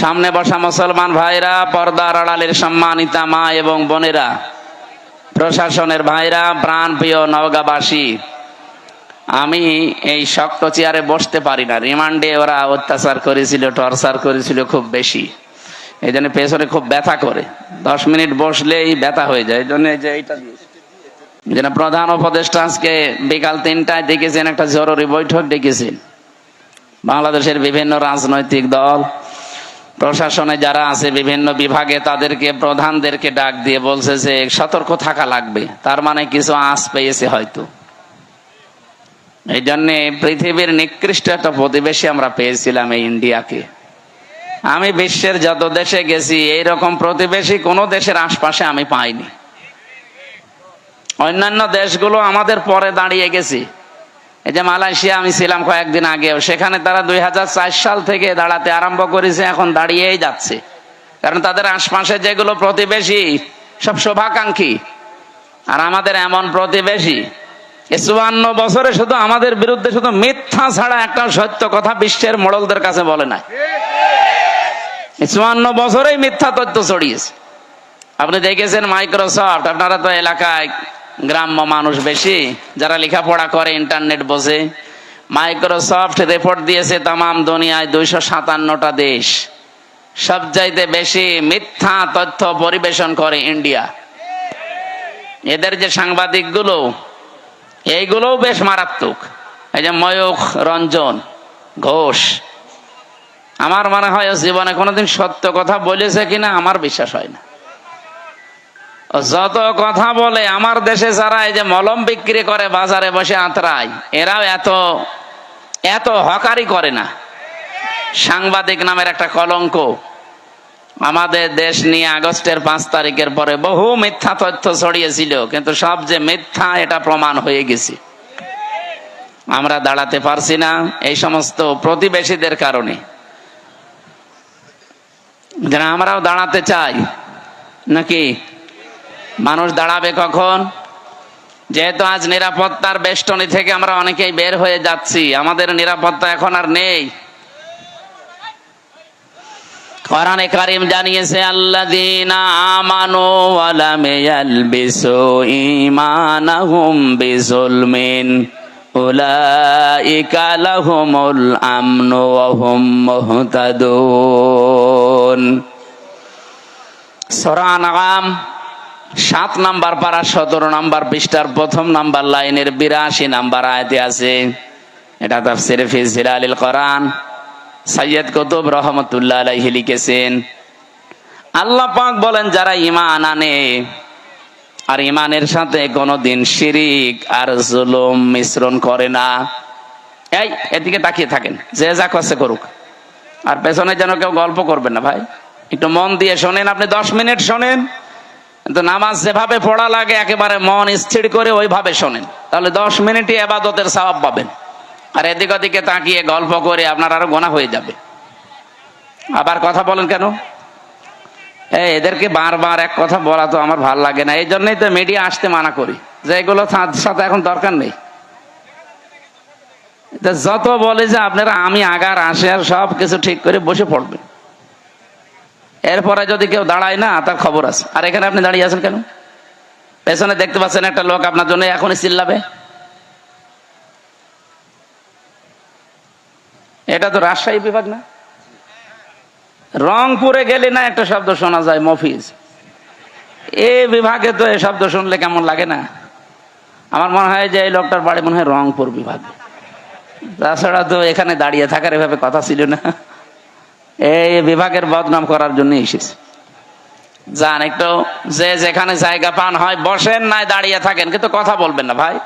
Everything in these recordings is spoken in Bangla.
সামনে বসা মুসলমান ভাইরা, পর্দার আড়ালের সম্মানিতা মা এবং বোনেরা, প্রশাসনের ভাইরা, প্রাণপ্রিয় নওগাঁবাসী, আমি এই শক্ত চেয়ারে বসতে পারি না। রিমান্ডে ওরা অত্যাচার করেছিল, টর্চার করেছিল খুব বেশি, এই জন্য পেছনে খুব ব্যথা করে। 10 মিনিট বসলেই ব্যথা হয়ে যায়। এই জন্য এইটা যেন প্রধান উপদেষ্টা আজকে বিকাল 3টায় ডেকেছেন, একটা জরুরি বৈঠক ডেকেছেন। বাংলাদেশের বিভিন্ন রাজনৈতিক দল, প্রশাসনে যারা আছে বিভিন্ন বিভাগে, তাদেরকে প্রধানদেরকে ডাক দিয়ে বলছে যে সতর্ক থাকা লাগবে। তার মানে কিছু আঁচ পেয়েছে হয়তো। এই জন্যে পৃথিবীর নিকৃষ্ট একটা প্রতিবেশী আমরা পেয়েছিলাম এই ইন্ডিয়াকে। আমি বিশ্বের যত দেশে গেছি এইরকম প্রতিবেশী কোন দেশের আশপাশে আমি পাইনি। অন্যান্য দেশগুলো আমাদের পরে দাঁড়িয়ে গেছে। এই যে মালয়েশিয়া আমি ছিলাম কয়েকদিন আগেও, সেখানে তারা 2004 সাল থেকে দাঁড়াতে আরম্ভ করেছে, এখন দাঁড়িয়েই যাচ্ছে। কারণ তাদের আশপাশে যেগুলো প্রতিবেশী সব শুভাকাঙ্ক্ষী, আর আমাদের এমন প্রতিবেশী 54 বছরে শুধু আমাদের বিরুদ্ধে শুধু মিথ্যা ছাড়া একটা সত্য কথা বিশ্বের মোড়লদের কাছে বলে নাই। 54 বছরেই মিথ্যা তথ্য ছড়িয়েছে। আপনি দেখেছেন মাইক্রোসফট, আপনারা তো এলাকায় গ্রাম্য মানুষ বেশি, যারা লেখাপড়া করে ইন্টারনেট বোঝে, মাইক্রোসফট রিপোর্ট দিয়েছে তামাম দুনিয়ায় 257টা দেশ সবচাইতে বেশি মিথ্যা তথ্য পরিবেশন করে ইন্ডিয়া। এদের যে সাংবাদিক গুলো, এইগুলোও বেশ মারাত্মক। এই যে ময়ূখ রঞ্জন ঘোষ, আমার মনে হয় জীবনে কোনোদিন সত্য কথা বলেছে কিনা আমার বিশ্বাস হয় না। যত কথা বলে, আমার দেশে যারা এই যে মলম বিক্রি করে বাজারে বসে আঁতরায়, এরাও এত হকারি করে না। সাংবাদিক নামের একটা কলঙ্ক। আমাদের দেশ নিয়ে আগস্টের 5 তারিখের পরে বহু মিথ্যা তথ্য ছড়িয়েছিল, কিন্তু সব যে মিথ্যা এটা প্রমাণ হয়ে গেছে। আমরা দাঁড়াতে পারছি না এই সমস্ত প্রতিবেশীদের কারণে। যারা আমরাও দাঁড়াতে চাই নাকি? মানুষ দাঁড়াবে কখন? যেহেতু আজ নিরাপত্তার বেষ্টনী থেকে আমরা অনেকেই বের হয়ে যাচ্ছি, আমাদের নিরাপত্তা এখন আর নেই। কোরআনে কারীম জানিয়েছে, আল্লাযীনা আমানু ওয়া লাম ইয়ালবিসু ঈমানাহুম বিযুলমিন উলাইকা লাহুমুল আমনু ওয়া হুম মুহতাদুন। সূরা আনআম 7 নাম্বার পারা 17 নাম্বার পৃষ্ঠার 1ম নাম্বার লাইনের 82 নাম্বার আয়াতে আছে। এটা তাফসীরে ফি জিলালিল কোরআন সৈয়দ কুতুব রহমতুল্লাহ আলাইহি লিখেছেন। আল্লাহ পাক বলেন, যারা ঈমান আনে আর ঈমানের সাথে কোনোদিন শিরিক আর জুলুম মিশ্রণ করে না। এই এদিকে তাকিয়ে থাকেন, যে যা করছে করুক, আর পেছনে যেন কেউ গল্প করবেন না ভাই। একটু মন দিয়ে শোনেন। আপনি 10 মিনিট শোনেন, কিন্তু নামাজ যেভাবে পড়া লাগে একেবারে মন স্থির করে ওইভাবে শোনেন, তাহলে 10 মিনিটই ইবাদতের সওয়াব পাবেন। আর এদিক ওদিকে তাকিয়ে গল্প করে আপনার আরো গুনাহ হয়ে যাবে। আবার কথা বলেন কেন? এদেরকে বারবার এক কথা বলা তো আমার ভাল লাগে না। এই জন্যই তো মিডিয়া আসতে মানা করি, যে এগুলো সাথে এখন দরকার নেই। যত বলে যে আপনারা আমি আগার আসে আর সব কিছু ঠিক করে বসে পড়বেন, এরপরে যদি কেউ দাঁড়ায় না তার খবর আছে। আর এখানে আপনি দাঁড়িয়ে আছেন কেন? পেছনে দেখতে পাচ্ছেন একটা লোক আপনার জন্য এখনই চিল্লাবে। এটা তো রাজশাহী বিভাগ না? রংপুরে গেলে না একটা শব্দ শোনা যায়, মফিজ। এই বিভাগে তো এই শব্দ শুনলে কেমন লাগে না? আমার মনে হয় যে এই লোকটার বাড়ি মনে হয় রংপুর বিভাগে। তাছাড়া তো এখানে দাঁড়িয়ে থাকার এভাবে কথা ছিল না। এই বিভাগের বদনাম করার জন্য এসেছে। যান একটু, যে যেখানে জায়গা পান হয় বসেন, নাই দাঁড়িয়ে থাকেন, কিন্তু কথা বলবেন না ভাই।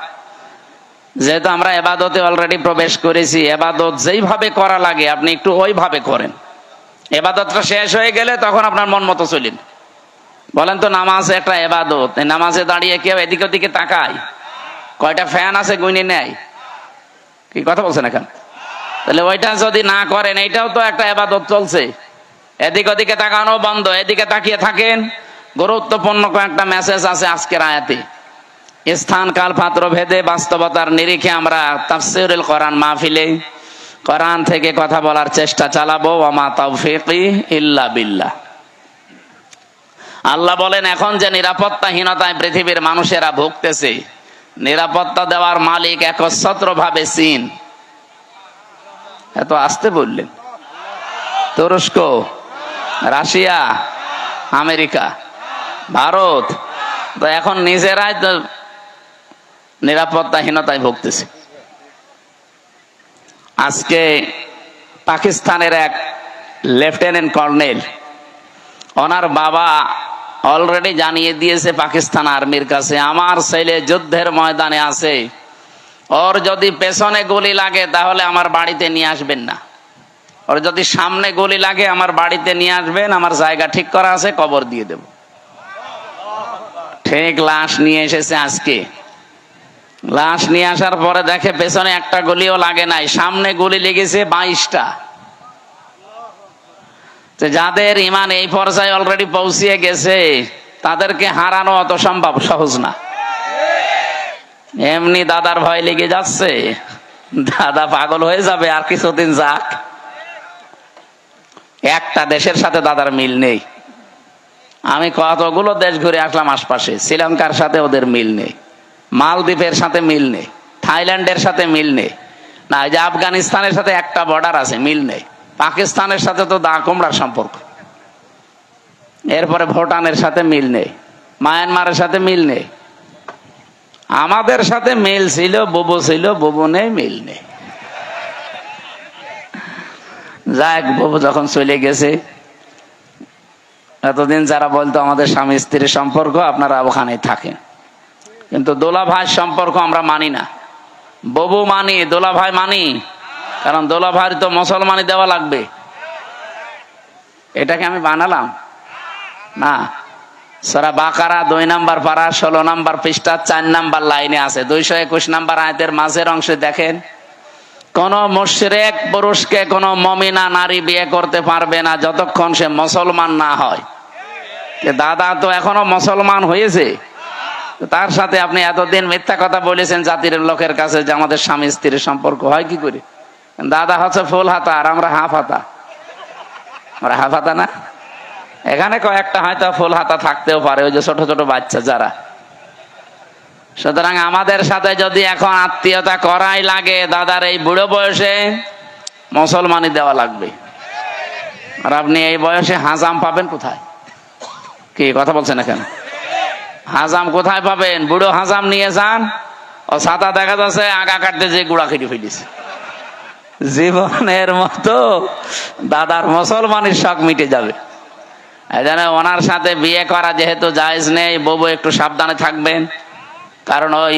যেহেতু আমরা ইবাদতে অলরেডি প্রবেশ করেছি, ইবাদত যেইভাবে করা লাগে আপনি একটু ওইভাবে করেন। ইবাদতটা শেষ হয়ে গেলে তখন আপনার মন মতো চলেন। বলেন তো, নামাজ একটা ইবাদত, নামাজে দাঁড়িয়ে কেউ এদিকে ওদিকে তাকায়? কয়টা ফ্যান আছে গুনে নেয়? কি কথা বলছেন এখন? তাহলে ওইটা যদি না করেন, এইটাও তো একটা ইবাদত চলছে। এদিক ওদিকে তাকানো বন্ধ, এদিকে তাকিয়ে থাকেন। গুরুত্বপূর্ণ কয়েকটা মেসেজ আছে আজকের আয়াতে। স্থান কাল পাত্র ভেদে বাস্তবতার নিরিখে আমরা তাফসীরুল কোরআন মাহফিলে কোরআন থেকে কথা বলার চেষ্টা চালাবো, ওয়ামা তাওফীকি ইল্লা বিল্লাহ। আল্লাহ বলেন, এখন যে নিরাপত্তাহীনতায় পৃথিবীর মানুষেরা ভুগতেছে, নিরাপত্তা দেওয়ার মালিক একচ্ছত্র ভাবে চীন। এত আসতে বললেন? তুরস্ক, রাশিয়া, আমেরিকা, ভারত তো এখন নিজেরাই তো নিরাপত্তাহীনতায় ভুগতেছে। আজকে পাকিস্তানের এক লেফটেন্যান্ট কর্নেল, ওনার বাবা অলরেডি জানিয়ে দিয়েছে পাকিস্তান আর্মির কাছে, আমার ছেলে যুদ্ধের ময়দানে আছে, ওর যদি পেছনে গুলি লাগে তাহলে আমার বাড়িতে নিয়ে আসবেন না, ওর যদি সামনে গুলি লাগে আমার বাড়িতে নিয়ে আসবেন, আমার জায়গা ঠিক করা আছে, কবর দিয়ে দেব। ঠিক লাশ নিয়ে এসেছে আজকে। লাশ নিয়ে আসার পরে দেখে পেছনে একটা গুলিও লাগে নাই, সামনে গুলি লেগেছে 22টা। যাদের ইমান এই পর্যায়ে অলরেডি পৌঁছিয়ে গেছে তাদেরকে হারানো অত সম্ভব সহজ না। এমনি দাদার ভয় লেগে যাচ্ছে, দাদা পাগল হয়ে যাবে আর কিছুদিন যাক। একটা দেশের সাথে দাদার মিল নেই। আমি কতগুলো দেশ ঘুরে আসলাম আশপাশে, শ্রীলঙ্কার সাথে ওদের মিল নেই, মালদ্বীপের সাথে মিল নেই, থাইল্যান্ডের সাথে মিল নেই, না যে আফগানিস্তানের সাথে একটা বর্ডার আছে, মিল নেই। পাকিস্তানের সাথে তো দা কুমড়ার সম্পর্ক, এরপরে ভুটানের সাথে মিল নেই, মায়ানমারের সাথে মিল নেই। আমাদের সাথে মিল ছিল, বুবু ছিল, বুবু নেই, মিল নেই। যাক, বুবু যখন চলে গেছে, এতদিন যারা বলতো আমাদের স্বামী স্ত্রীর সম্পর্ক, আপনারা ওখানে থাকেন, কিন্তু দোলা ভাই সম্পর্ক আমরা মানি না। বুবু মানি, দোলা ভাই মানি, কারণ দোলা ভাইয়ের তো মুসলমানি দেওয়া লাগবে। এটাকে আমি বানালাম না। সূরা বাকারা 2 নম্বর পারা 16 নম্বর পৃষ্ঠা 4 নম্বর লাইনে আছে, 221 নম্বর আয়াতের মাঝের অংশে দেখেন, কোন মুশরিক পুরুষকে কোন মুমিনা নারী বিয়ে করতে পারবে না যতক্ষণ সে মুসলমান না হয়। দাদা তো এখনো মুসলমান হয়েছে, তার সাথে আপনি এতদিন মিথ্যা কথা বলেছেন জাতির লোকের কাছে যে আমাদের স্বামী স্ত্রীর সম্পর্ক হয় কি করে। দাদা হচ্ছে ফুল হাতা আর আমরা হাফ হাতা। আমরা হাফ হাতা না, এখানে কয়েকটা হয়তো ফুল হাতা থাকতেও পারে, ওই যে ছোট ছোট বাচ্চা যারা। সুতরাং আমাদের সাথে যদি এখন আত্মীয়তা করাই লাগে, দাদার এই বুড়ো বয়সে মুসলমানি দেওয়া লাগবে। আর আপনি এই বয়সে হাজাম পাবেন কোথায়? কি কথা বলছেন এখানে? হাজাম কোথায় পাবেন? বুড়ো হাজাম নিয়ে যান, ও ছাতা দেখা যাচ্ছে আগা কাটতে যে গুড়া খেটে ফেলিছে। জীবনের মতো দাদার মুসলমানের শখ মিটে যাবে। এই জন্য ওনার সাথে বিয়ে করা যেহেতু জায়েজ নেই, বউ একটু সাবধানে থাকবেন, কারণ ওই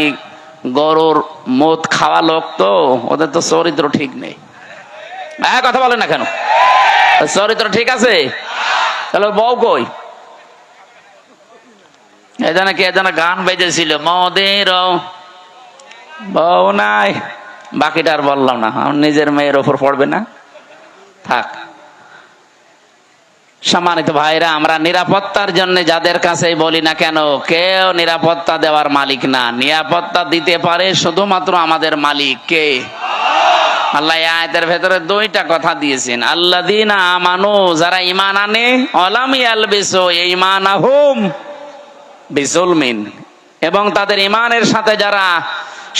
গরুর মদ খাওয়া লোক তো, ওদের তো চরিত্র ঠিক নেই। কথা বলেন না কেন? চরিত্র ঠিক আছে, তাহলে বউ কই? এখানে কে যেন গান বেজেছিল, মদের বউ নাই, বাকিটা আর বললাম না, আমার নিজের মেয়ের ওপর পড়বে না, থাক। সম্মানিত ভাইরা, আমরা নিরাপত্তার জন্য যাদের কাছে বলি না কেন, কেউ নিরাপত্তা দেওয়ার মালিক না। নিরাপত্তা দিতে পারে শুধুমাত্র আমাদের মালিক কে? আল্লাহ আয়াতের ভেতরে 2টা কথা দিয়েছেন, আল্লাযীনা আমানু, যারা ঈমান আনে, ওয়ালাম ইয়ালবিসু ঈমানাহুম বিজুলমিন, এবং তাদের ঈমানের সাথে যারা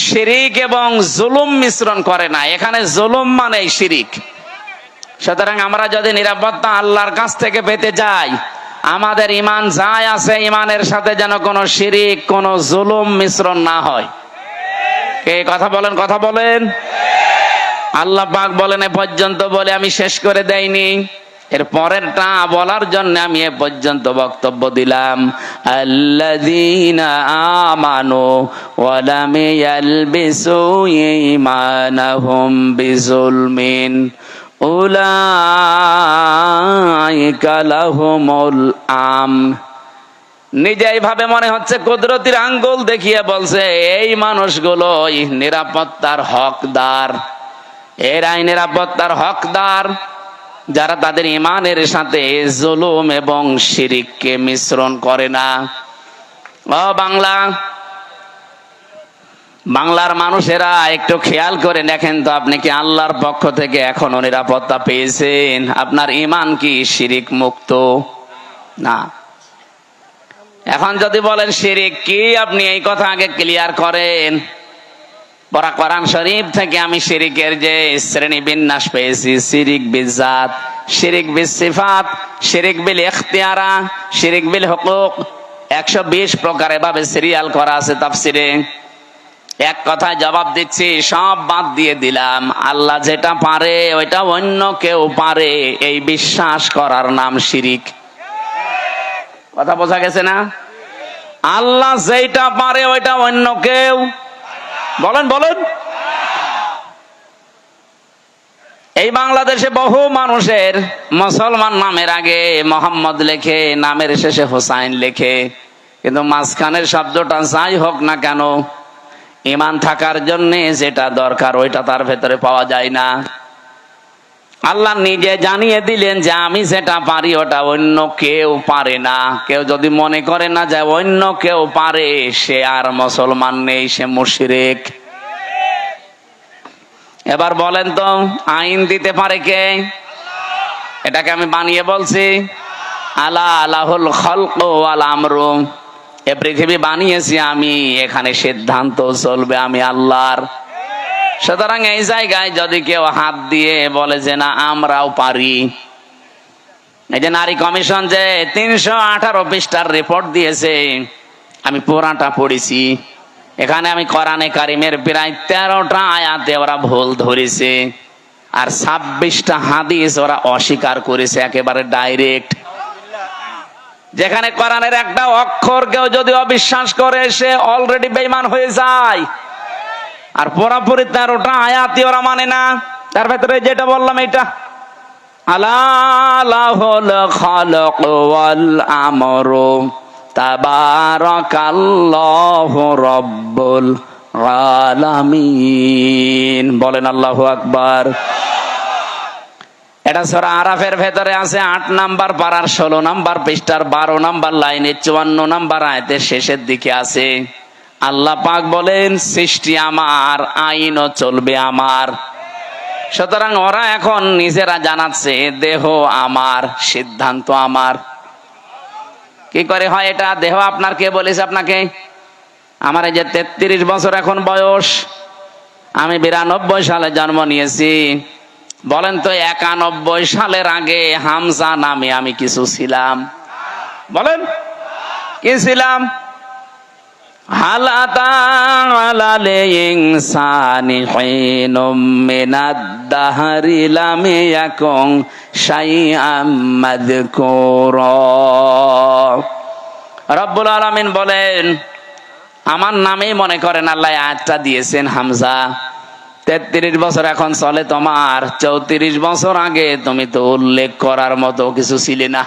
শিরিক এবং জুলুম মিশ্রণ করে না। এখানে জুলুম মানে শিরিক। সুতরাং আমরা যদি নিরাপত্তা আল্লাহর কাছ থেকে পেতে যাই, আমাদের ঈমান যাই আছে, ঈমানের সাথে যেন কোনো শিরিক, কোনো জুলুম মিশ্রণ না হয়। কে কথা বলেন? কথা বলেন। আল্লাহ পাক বলেন, এ পর্যন্ত বলে আমি শেষ করে দেইনি, এর পরেরটা বলার জন্য আমি এ পর্যন্ত বক্তব্য দিলাম। আল্লাযীনা আমানু ওয়া লাম ইয়ালবিসু ঈমানাহুম বিজুলমিন উলাইকা লাহুমুল আমন। নিজে এইভাবে মনে হচ্ছে কুদরতির আঙ্গুল দেখিয়ে বলছে, এই মানুষগুলোই নিরাপত্তার হকদার। এরাই নিরাপত্তার হকদার যারা তাদের ঈমানের সাথে জুলুম এবং শিরিককে মিশ্রণ করে না। ও বাংলা, বাংলার মানুষেরা একটু খেয়াল করে দেখেন তো, আপনি কি আল্লাহর পক্ষ থেকে এখনো নিরাপত্তা পেয়েছেন? আপনার ঈমান কি শিরিক মুক্ত? না। এখন যদি বলেন শিরিক কি, আপনি এই কথা আগে ক্লিয়ার করেন। পরা কোরআন শরীফ থেকে আমি শিরিকের যে শ্রেণী বিন্যাস পেয়েছি, শিরিক বিল জাত, শিরিক বিল সিফাত, শিরিক বিল ইখতিয়ারা, শিরিক বিল হুকুক, 120 প্রকার এভাবে সিরিয়াল করা আছে তাফসিরে। এক কথায় জবাব দিচ্ছি, সব বাদ দিয়ে দিলাম। আল্লাহ যেটা পারে ওইটা অন্য কেউ পারে, এই বিশ্বাস করার নাম শিরিক। কথা বোঝা গেছে না? আল্লাহ যেটা পারে ওইটা অন্য কেউ, বলেন বলেন। এই বাংলাদেশে বহু মানুষের মুসলমান নামের আগে মোহাম্মদ লেখে, নামের শেষে হোসাইন লেখে, কিন্তু মাঝখানের শব্দটা যাই হোক না কেন, ঈমান থাকার জন্য যেটা দরকার ওইটা তার ভেতরে পাওয়া যায় না। আল্লাহ নিজে জানিয়ে দিলেন যে আমি যেটা পারি ওটা অন্য কেউ পারে না। কেউ যদি মনে করে না যে অন্য কেউ পারে, সে আর মুসলমান নেই, সে মুশরিক। এবার বলেন তো, আইন দিতে পারে কে? এটাকে আমি বানিয়ে বলছি? আলা আলাহুল খালকু ওয়াল আমরু, এ পৃথিবী বানিয়েছি আমি, এখানে সিদ্ধান্ত চলবে আমি আল্লাহর। সুতরাং এই জায়গায় যদি কেউ হাত দিয়ে বলে যে না আমরাও পারি, এই যে নারী কমিশন যে 318 পৃষ্ঠার রিপোর্ট দিয়েছে, আমি পুরাটা পড়েছি। এখানে আমি কোরআনে কারিমের প্রায় 13টা আয়াতে ওরা ভুল ধরেছে, আর 26টা হাদিস ওরা অস্বীকার করেছে একেবারে ডাইরেক্ট। যেখানে কোরআনের একটা অক্ষর কেউ যদি অবিশ্বাস করে, সে অলরেডি বেঈমান হয়ে যায়। আর পুরোপুরি 13টা আয়াতই ওরা মানে না। তার ভেতরে যেটা বললাম এটা, আলা লাহুল খালাকু ওয়াল আমরু তাবারাকাল্লাহু রাব্বুল আলামিন। বলেন আল্লাহু আকবার। এটা সূরা আরাফের ভেতরে আছে 8 নাম্বার পারার 16 নাম্বার পৃষ্ঠার 12 নাম্বার লাইনে 54 নাম্বার আয়াতের শেষের দিকে আছে। আল্লাহ পাক বলেন, সৃষ্টি আমার, আইনও চলবে আমার। সুতরাং ওরা এখন নিজেরা জানাচ্ছে দেহ আমার, সিদ্ধান্ত আমার। কি করে হয় এটা? দেহ আপনার কে বলেছে আপনাকে? আমার এই যে 33 বছর এখন বয়স, আমি 92 সালে জন্ম নিয়েছি। বলেন তো 91 সালের আগে হামজা নামে আমি কিছু ছিলাম? বলেন কি ছিলাম? হাল আতা আলাল ইনসানি হিনুম মিনাদ দাহরি লাম ইয়াকুন শাইআম মাযকুরা। রব্বুল আলামিন বলেন, আমার নামেই মনে করেন আল্লাহ আয়াতটা দিয়েছেন হামজা। 33 বছর এখন চলে তোমার, 34 বছর আগে তুমি তো উল্লেখ করার মতো কিছু ছিলে না।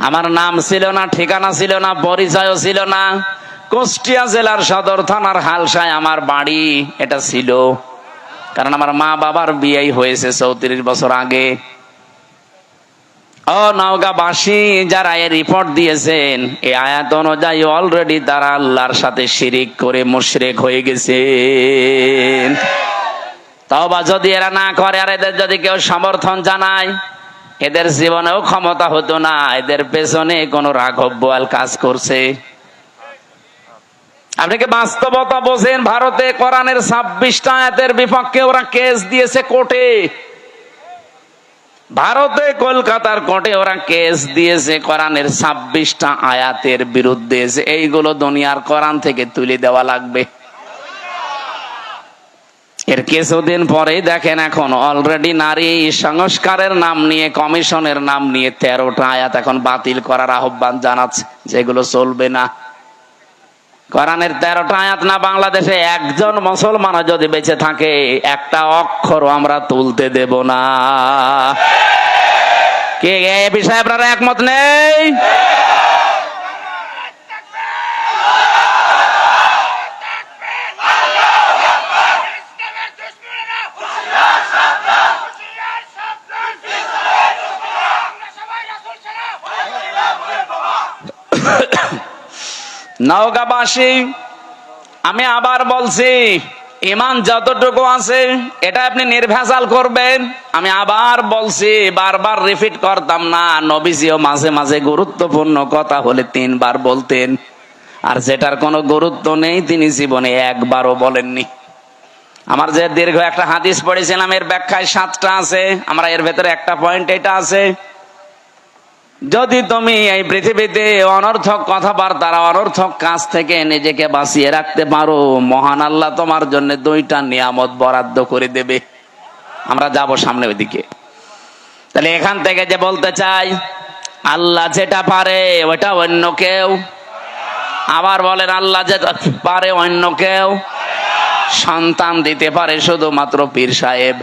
আমার নাম ছিল না, ঠিকানা ছিল না, পরিচয়ও ছিল না। কুষ্টিয়া জেলার সদর থানার হালসায় আমার বাড়ি, এটা ছিল। কারণ আমার মা বাবার বিয়েই হয়েছে 34 বছর আগে। ও নওগাঁবাসী যারা এই রিপোর্ট দিয়েছেন, এই আয়াত অনুযায়ী অলরেডি তারা আল্লাহর সাথে শিরিক করে মুশরিক হয়ে গেছে। তওবা যদি এরা না করে, আর এদের যদি কেউ সমর্থন জানায়, এদের জীবনেও ক্ষমতা হতো না। এদের পেছনে কোনো রাঘব বোয়াল কাজ করছে। আপনি কি বাস্তবতা বোঝেন? ভারতে কোরআনের 26টা আয়াতের বিপক্ষে ওরা কেস দিয়েছে কোর্টে। ভারতে কলকাতার কোর্টে ওরা কেস দিয়েছে কোরআনের 26টা আয়াতের বিরুদ্ধে, যে এইগুলো দুনিয়ার কোরআন থেকে তুলে দেওয়া লাগবে। এর কিছুদিন পরেই দেখেন এখন অলরেডি নারী সংস্কারের নাম নিয়ে, কমিশনের নাম নিয়ে 13টা আয়াত এখন বাতিল করার আহ্বান জানাচ্ছে, যেগুলো চলবে না। কোরআনের 13টা আয়াত না বাংলাদেশে একজন মুসলমান যদি বেঁচে থাকে, একটা অক্ষরও আমরা তুলতে দেব না। কে এই বিষয়ে আপনারা একমত নেই? নওগাঁবাসী আমি আবার বলছি, ইমান যতটুকু আছে এটা আপনি নির্ভেজাল করবেন। আমি আবার বলছি, বারবার রিপিট করতাম না, নবীজিও মাঝে মাঝে গুরুত্বপূর্ণ কথা হলে 3 বার বলতেন, আর যেটার কোনো গুরুত্ব নেই তিনি জীবনে একবারও বলেননি। আমার যে দীর্ঘ একটা হাদিস পড়েছিলাম, এর ব্যাখ্যায় 7টা আছে, আমরা এর ভেতরে একটা পয়েন্ট এটা আছে, যদি তুমি এই পৃথিবীতে অনর্থক কথাবার্তা, অনর্থক কাজ থেকে নিজেকে বাঁচিয়ে রাখতে পারো, মহান আল্লাহ তোমার জন্য 2টা নিয়ামত বরাদ্দ করে দেবে। আমরা যাব সামনে ওইদিকে। তাহলে এখান থেকে যে বলতে চাই, আল্লাহ যেটা পারে ওটা অন্য কেউ, আবার বলেন আল্লাহ যেটা পারে অন্য কেউ, সন্তান দিতে পারে শুধুমাত্র পীর সাহেব।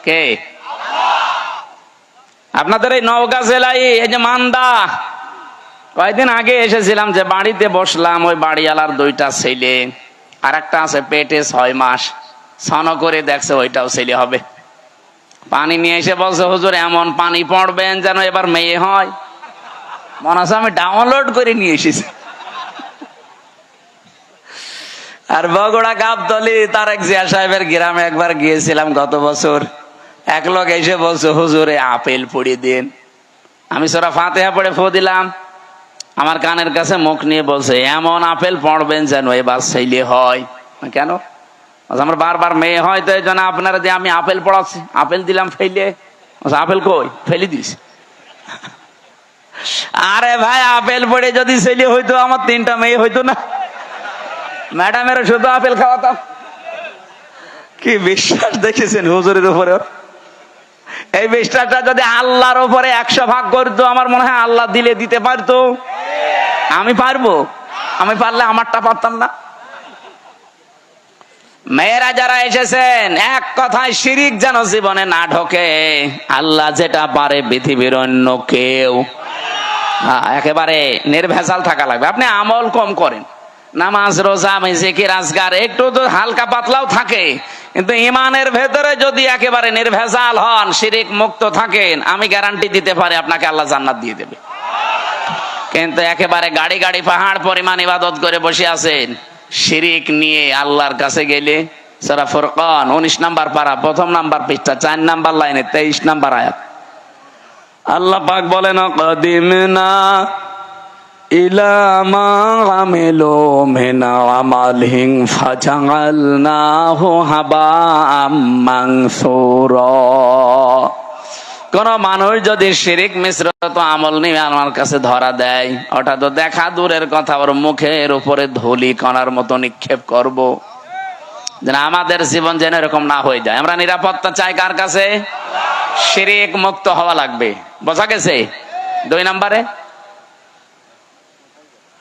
কে? আপনাদের এই নওগাঁ জেলায় এই যে মান্দা, কয়েকদিন আগে এসেছিলাম, যে বাড়িতে বসলাম, ওই বাড়িওয়ালার 2টা ছেলে, আর একটা আছে পেটে 6 মাস, সন করে দেখছে ওইটাও ছেলে হবে। পানি নিয়ে এসে বলছে, হুজুর এমন পানি পড়বেন যেন এবার মেয়ে হয়। মনে হচ্ছে আমি ডাউনলোড করে নিয়ে এসেছি। আর বগুড়া গাবতলী তারেক জিয়া সাহেবের গ্রামে একবার গিয়েছিলাম গত বছর, এক লোক এসে বলছে, হুজুরে আপেল পড়িয়ে দিন। আমি সূরা ফাতিহা পড়ে ফু দিলাম, আমার কানের কাছে মুখ নিয়ে বলছে, এমন আপেল পড়বেন যেন এবার ছেলে হয়। কেন? আমার বারবার মেয়ে হয়, তো এই জন্য আপনারা দিয়ে আমি আপেল পড়াচ্ছি। আপেল দিলাম ফেলে, আপেল কই? ফেলে দিস। আরে ভাই, আপেল পড়ে যদি ছেলে হইতো আমার 3টা মেয়ে হইতো না? ম্যাডামের শুধু আপেল খাওয়াতাম। কি বিশ্বাস দেখেছেন হুজুরের উপরে? এই বিশ্বাসটা যদি আল্লাহর উপরে 100 ভাগ করতো, আমার মনে হয় আল্লাহ দিলে দিতে পারতো। আমি পারবো? আমি পারলে আমারটা পারতাম না? মেয়েরা যারা এসেছেন, এক কথায় শিরিক যেন জীবনে না ঢোকে। আল্লাহ যেটা পারে পৃথিবীর অন্য কেউ। একেবারে নির্ভেজাল থাকা লাগবে। আপনি আমল কম করেন, নামাজ রোজা জিকির আজকার একটু তো হালকা পাতলাও থাকে, কিন্তু ইমানের ভেতরে যদি একেবারে নির্ভেজাল হন, শিরিক মুক্ত থাকেন, আমি গ্যারান্টি দিতে পারি আপনাকে আল্লাহ জান্নাত দিয়ে দেবে। কিন্তু একেবারে গাড়ি গাড়ি পাহাড় পরিমাণ ইবাদত করে বসে আছেন, শিরিক নিয়ে আল্লাহর কাছে গেলে, সূরা ফুরকান 19 নম্বর পারা 1ম নাম্বার পৃষ্ঠা 4 নাম্বার লাইনে 23 নাম্বার আয়াত, আল্লাহ পাক বলেন, কাদিমনা ইলা মা আমিলু মিন আমালিন ফাজাআলনাহু হাবাআম মানসুরা। কোন মানুষ যদি শিরিক মিশ্রিত আমল নিয়ে আমার কাছে ধরা দেয়, ওটা তো দেখা দূরের কথা, ওর মুখের উপরে ধুলি কণার মতো নিক্ষেপ করব, যেন আমাদের জীবন যেন এরকম না হয়ে যায়। আমরা নিরাপত্তা চাই কার কাছে? শিরিক মুক্ত হওয়া লাগবে। বোঝা গেছে? 2 নম্বরে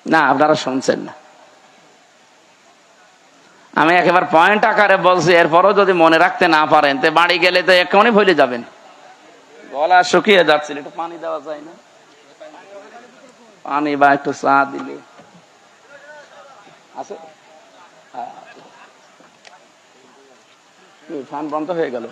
না, আপনারা শুনছেন না, আমি একেবারে পয়েন্ট আকারে বলছি। এরপরও যদি মনে রাখতে না পারেন, তো বাড়ি গেলে তো এক্ষুনি ভুলে যাবেন। গলা শুকিয়ে যাচ্ছিল, একটু পানি দেওয়া যায় না? পানি বা একটু চা দিলে আছে? ফ্যান বন্ধ হয়ে গেল।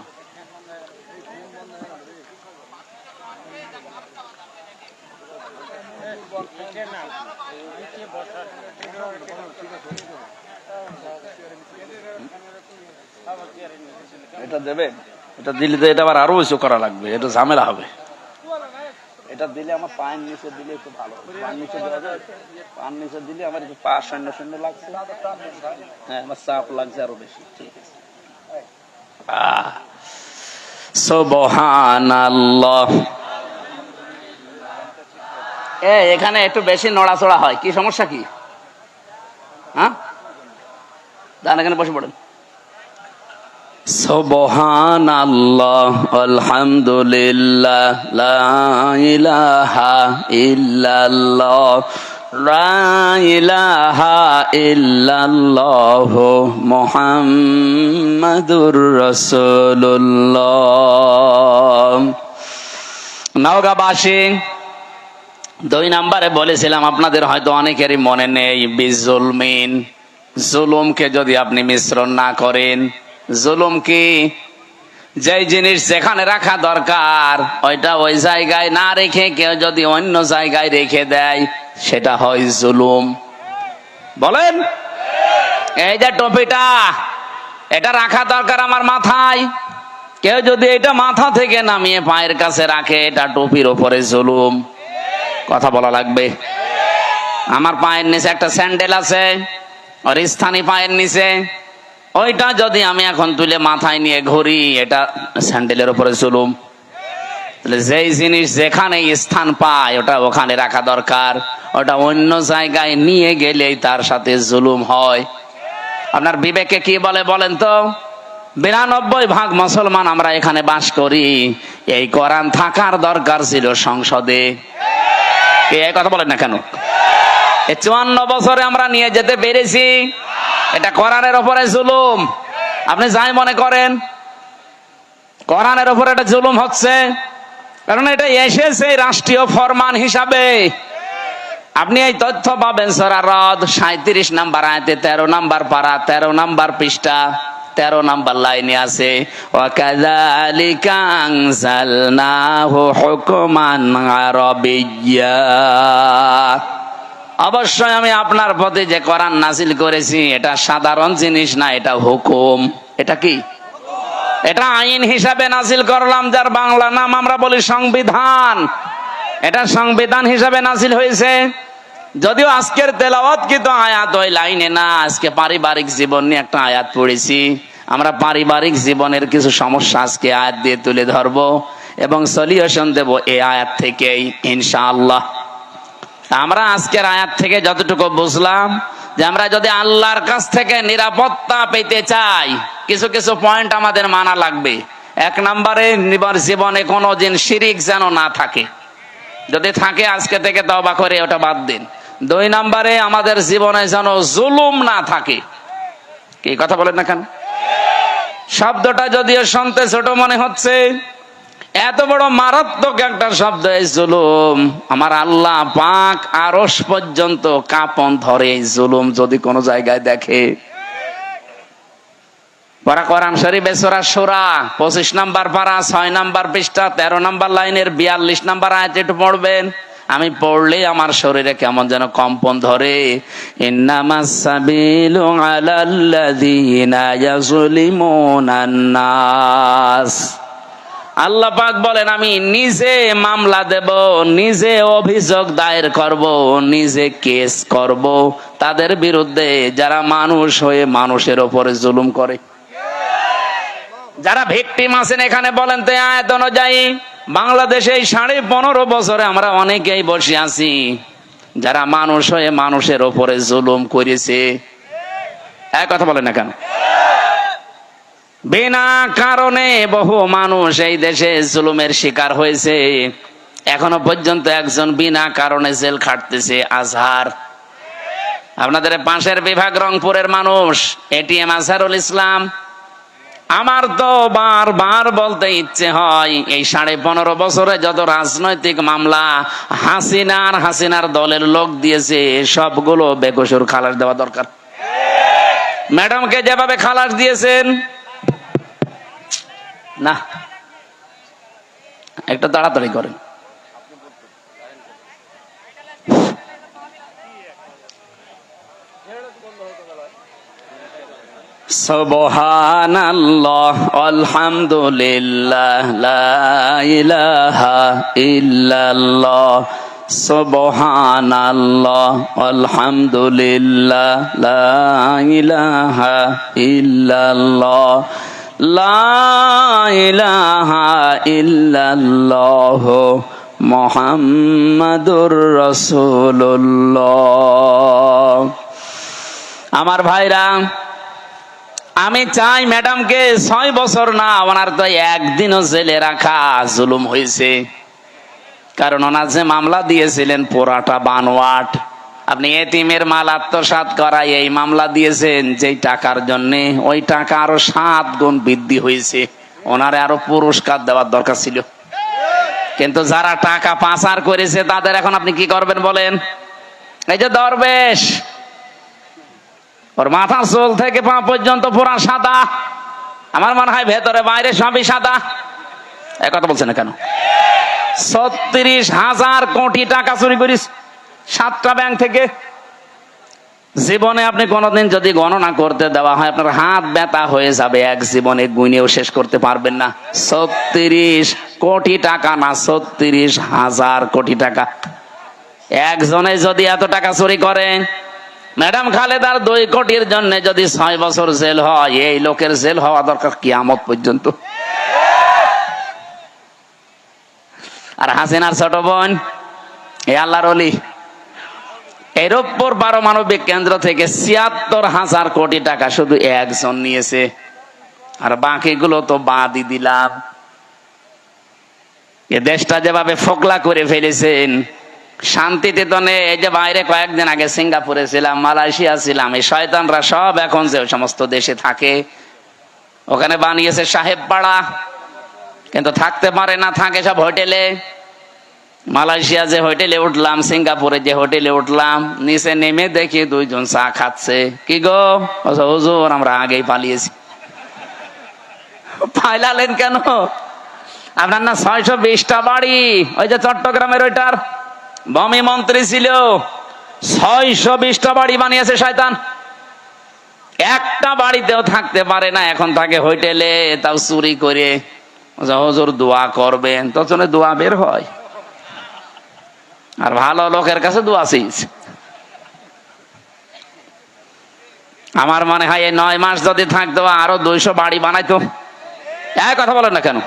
এটা দেবে, এটা দিলে তো এটা আবার আরো উঁচু করা লাগবে, এটা ঝামেলা হবে। এটা দিলে আমার পায়ের নিচে দিলে একটু ভালো, পায়ের নিচে দেওয়া যায়? পায়ের নিচে দিলে আমার একটু পা শূন্য শূন্য লাগছে, হ্যাঁ আমার চাপ লাগছে আরো বেশি। ঠিক আছে, সুবহানাল্লাহ। এখানে একটু বেশি নড়াচড়া হয়, কি সমস্যা কি? হ্যাঁ, দাঁড়ান, এখানে বসে পড়েন। সুবহানাল্লাহ, আলহামদুলিল্লাহ, লা ইলাহা ইল্লাল্লাহ, লা ইলাহা ইল্লাল্লাহ, মুহাম্মাদুর রাসূলুল্লাহ। নওগাঁবাসী, 2 নম্বরে বলেছিলাম, আপনাদের হয়তো অনেকেরই মনে নেই, বিজুলমিন, জুলুমকে যদি আপনি মিশ্রণ না করেন। জুলুম কি? যেই জিনিস যেখানে রাখা দরকার ওইটা ওই জায়গায় না রেখে কেউ যদি অন্য জায়গায় রেখে দেয়, সেটা হয় জুলুম। বলেন, এই যে টুপিটা, এটা রাখা দরকার আমার মাথায়। কেউ যদি এটা মাথা থেকে নামিয়ে পায়ের কাছে রাখে, এটা টুপির ওপরে জুলুম। কথা বলা লাগবে। আমার পায়ের নিচে একটা স্যান্ডেল আছে, ওর স্থানীয় পায়ের নিচে, ওইটা যদি আমি এখন তুলে মাথায় নিয়ে ঘুরি, এটা স্যান্ডেলের উপরে জুলুম। তাহলে যেই জিনিস যেখানে স্থান পায় ওটা ওখানে রাখা দরকার, ওটা অন্য জায়গায় নিয়ে গেলেই তার সাথে জুলুম হয়। আপনার বিবেকে কি বলে বলেন তো? 92% মুসলমান আমরা এখানে বাস করি, এই কোরআন থাকার দরকার ছিল সংসদে। এই কথা বলেন না কেন? 54 বছরে আমরা নিয়ে যেতে পেরেছি, এটা কোরআনের উপরে জুলুম। আপনি যাই মনে করেন, কোরআনের উপরে এটা জুলুম হচ্ছে, কারণ এটা এসেছে রাষ্ট্রীয় ফরমান হিসাবে। আপনি এই তথ্য পাবেন সূরা রদ 37 নম্বর আয়াতে, 13 নম্বর পারা, 13 নম্বর পৃষ্ঠা, 13 নম্বর লাইনে আছে, ওয়া কাযালিকা আনজালনাহু হুকমান আরাবিয়্যা। অবশ্যই আমি আপনার প্রতি যে কোরআন নাযিল করেছি এটা সাধারণ জিনিস না, এটা হুকুম। এটা কি? এটা আইন হিসাবে নাযিল করলাম, যার বাংলা নাম আমরা বলি সংবিধান। এটা সংবিধান হিসাবে নাযিল হয়েছে। যদিও আজকের তেলাওয়াত কিন্তু আয়াত ওই লাইনে না, আজকে পারিবারিক জীবন নিয়ে একটা আয়াত পড়েছি। আমরা পারিবারিক জীবনের কিছু সমস্যা আজকে আয়াত দিয়ে তুলে ধরবো এবং সলিউশন দেব এই আয়াত থেকেই ইনশাআল্লাহ। আমরা আজকের আয়াত থেকে যতটুকু বুঝলাম, যে আমরা যদি আল্লাহর কাছ থেকে নিরাপত্তা পেতে চাই, কিছু কিছু পয়েন্ট আমাদের মানা লাগবে। 1 নম্বরে, জীবনে কোনোদিন শিরিক যেন না থাকে, যদি থাকে আজকে থেকে তওবা করে ওটা বাদ দিন। 2 নম্বরে, আমাদের জীবনে যেন জুলুম না থাকে। কি কথা বলেন না কেন? শব্দটা যদিও শুনতে ছোট মনে হচ্ছে, এত বড় মারাত্মক একটা শব্দ এই জুলুম। আমার আল্লাহ পাক আরশ পর্যন্ত কাঁপন ধরে এই জুলুম যদি কোন জায়গায় দেখে। পড়া কোরআন শরীফে সূরা শূরা 25 নম্বর পারা, 6 নম্বর পৃষ্ঠা, 13 নম্বর লাইনের 42 নম্বর আয়াত একটু পড়বেন। আমি পড়লে আমার শরীরে কেমন যেন কম্পন ধরে। ইন্নামাস সাবিলু আলাল্লাযীনা ইয়াযলিমুনান নাস। আল্লাহ পাক বলেন, আমি নিজে মামলা দেব, নিজে অভিযোগ দায়ের করব, নিজে কেস করব তাদের বিরুদ্ধে যারা মানুষ হয়ে মানুষের উপরে জুলুম করে। যারা ভিকটিম আছেন এখানে বলেন তো, আয়াত অনুযায়ী বাংলাদেশে 15.5 বছরে আমরা অনেকেই বসে আছি যারা মানুষ হয়ে মানুষের উপরে জুলুম করেছে। এক কথা বলেন না কেন? বিনা কারণে বহু মানুষ এই দেশে জুলুমের শিকার হয়েছে। এখনো পর্যন্ত একজন বিনা কারণে জেল খাটতেছে, আজহার। আপনাদের পাশের বিভাগ রংপুরের মানুষ, এটিএম আজহারুল ইসলাম। আমার তো বারবার বলতে ইচ্ছে হয়, এই 15.5 বছরে যত রাজনৈতিক মামলা হাসিনার দলের লোক দিয়েছে, সবগুলো বেকসুর খালাস দেওয়া দরকার। ম্যাডামকে যেভাবে খালাস দিয়েছেন, না একটু তাড়াতাড়ি করেন। সুবহানাল্লাহ আলহামদুলিল্লাহ লা ইলাহা ইল্লাল্লাহ। সুবহানাল্লাহ আলহামদুলিল্লাহ লা ইলাহা ইল্লাল্লাহ। লা ইলাহা ইল্লাল্লাহ মুহাম্মাদুর রাসূলুল্লাহ। আমার ভাইরা, আমি চাই ম্যাডামকে 6 বছর না, ওনার তো একদিনও জেলে রাখা জুলুম হয়েছে। কারণ ওনার যে মামলা দিয়েছিলেন পুরাটা বানোয়াট। আপনি এতিমের মাল আত্মসাৎ করা এই মামলা দিয়েছেন যেই টাকার জন্য, ওই টাকা আরো 7 গুণ বৃদ্ধি হয়েছে। ওনারে আরো পুরস্কার দেওয়ার দরকার ছিল। কিন্তু যারা টাকা পাচার করেছে তাদের এখন আপনি কি করবেন বলেন? এই যে দরবেশ, ওর মাথার চুল থেকে পা পর্যন্ত পুরা সাদা, আমার মনে হয় ভেতরে বাইরে সবই সাদা। এক কথা বলছে না কেন? 36,000 কোটি টাকা চুরি করিস 7টা ব্যাংক থেকে। জীবনে আপনি কোনোদিন যদি গণনা করতে দেওয়া হয় আপনার হাত ব্যথা হয়ে যাবে, এক জীবনে গুনেও শেষ করতে পারবেন না। 36 কোটি টাকা না, 36,000 কোটি টাকা। একজনে যদি এত টাকা চুরি করে, ম্যাডাম খালেদার 2 কোটির জন্য যদি 6 বছর জেল হয়, এই লোকের জেল হওয়া দরকার কিয়ামত পর্যন্ত। আর হাসিনার ছোট বোন এ আল্লাহর ওলি, এর উপর পারমাণবিক কেন্দ্র থেকে 76,000 কোটি টাকা শুধু একজন নিয়েছে, আর বাকিগুলো তো বাদই দিলাম। এ দেশটা যেভাবে ফোকলা করে ফেলেছেন, শান্তিতে তো নেই। এই যে বাইরে কয়েকদিন আগে সিঙ্গাপুরে ছিলাম, মালয়েশিয়া ছিলাম, এই শয়তানরা সব এখন যে সমস্ত দেশে থাকে ওখানে বানিয়েছে সাহেব পাড়া, কিন্তু থাকতে পারে না, থাকে সব হোটেলে। মালয়েশিয়া যে হোটেলে উঠলাম, সিঙ্গাপুরে যে হোটেলে উঠলাম, নিচে নেমে দেখি 2 জন চা খাচ্ছে। কি গো? হুজুর আমরা আগেই পালিয়েছি। পালালেন কেন? আপনার না 620টা বাড়ি, ওই যে চট্টগ্রামের ওইটার ভূমি মন্ত্রী ছিল, 620টা বাড়ি বানিয়েছে শয়তান। একটা বাড়িতেও থাকতে পারে না, এখন থাকে হোটেলে, তাও চুরি করে। হুজুর দোয়া করবেন, তখন দোয়া বের হয়। আর ভালো লোকের কাছে দোয়া চাইছ। আমার মনে হয় এই 9 মাস যদি থাকতো আরো 200 বাড়ি বানাইতো। এক কথা বলেন না কেন?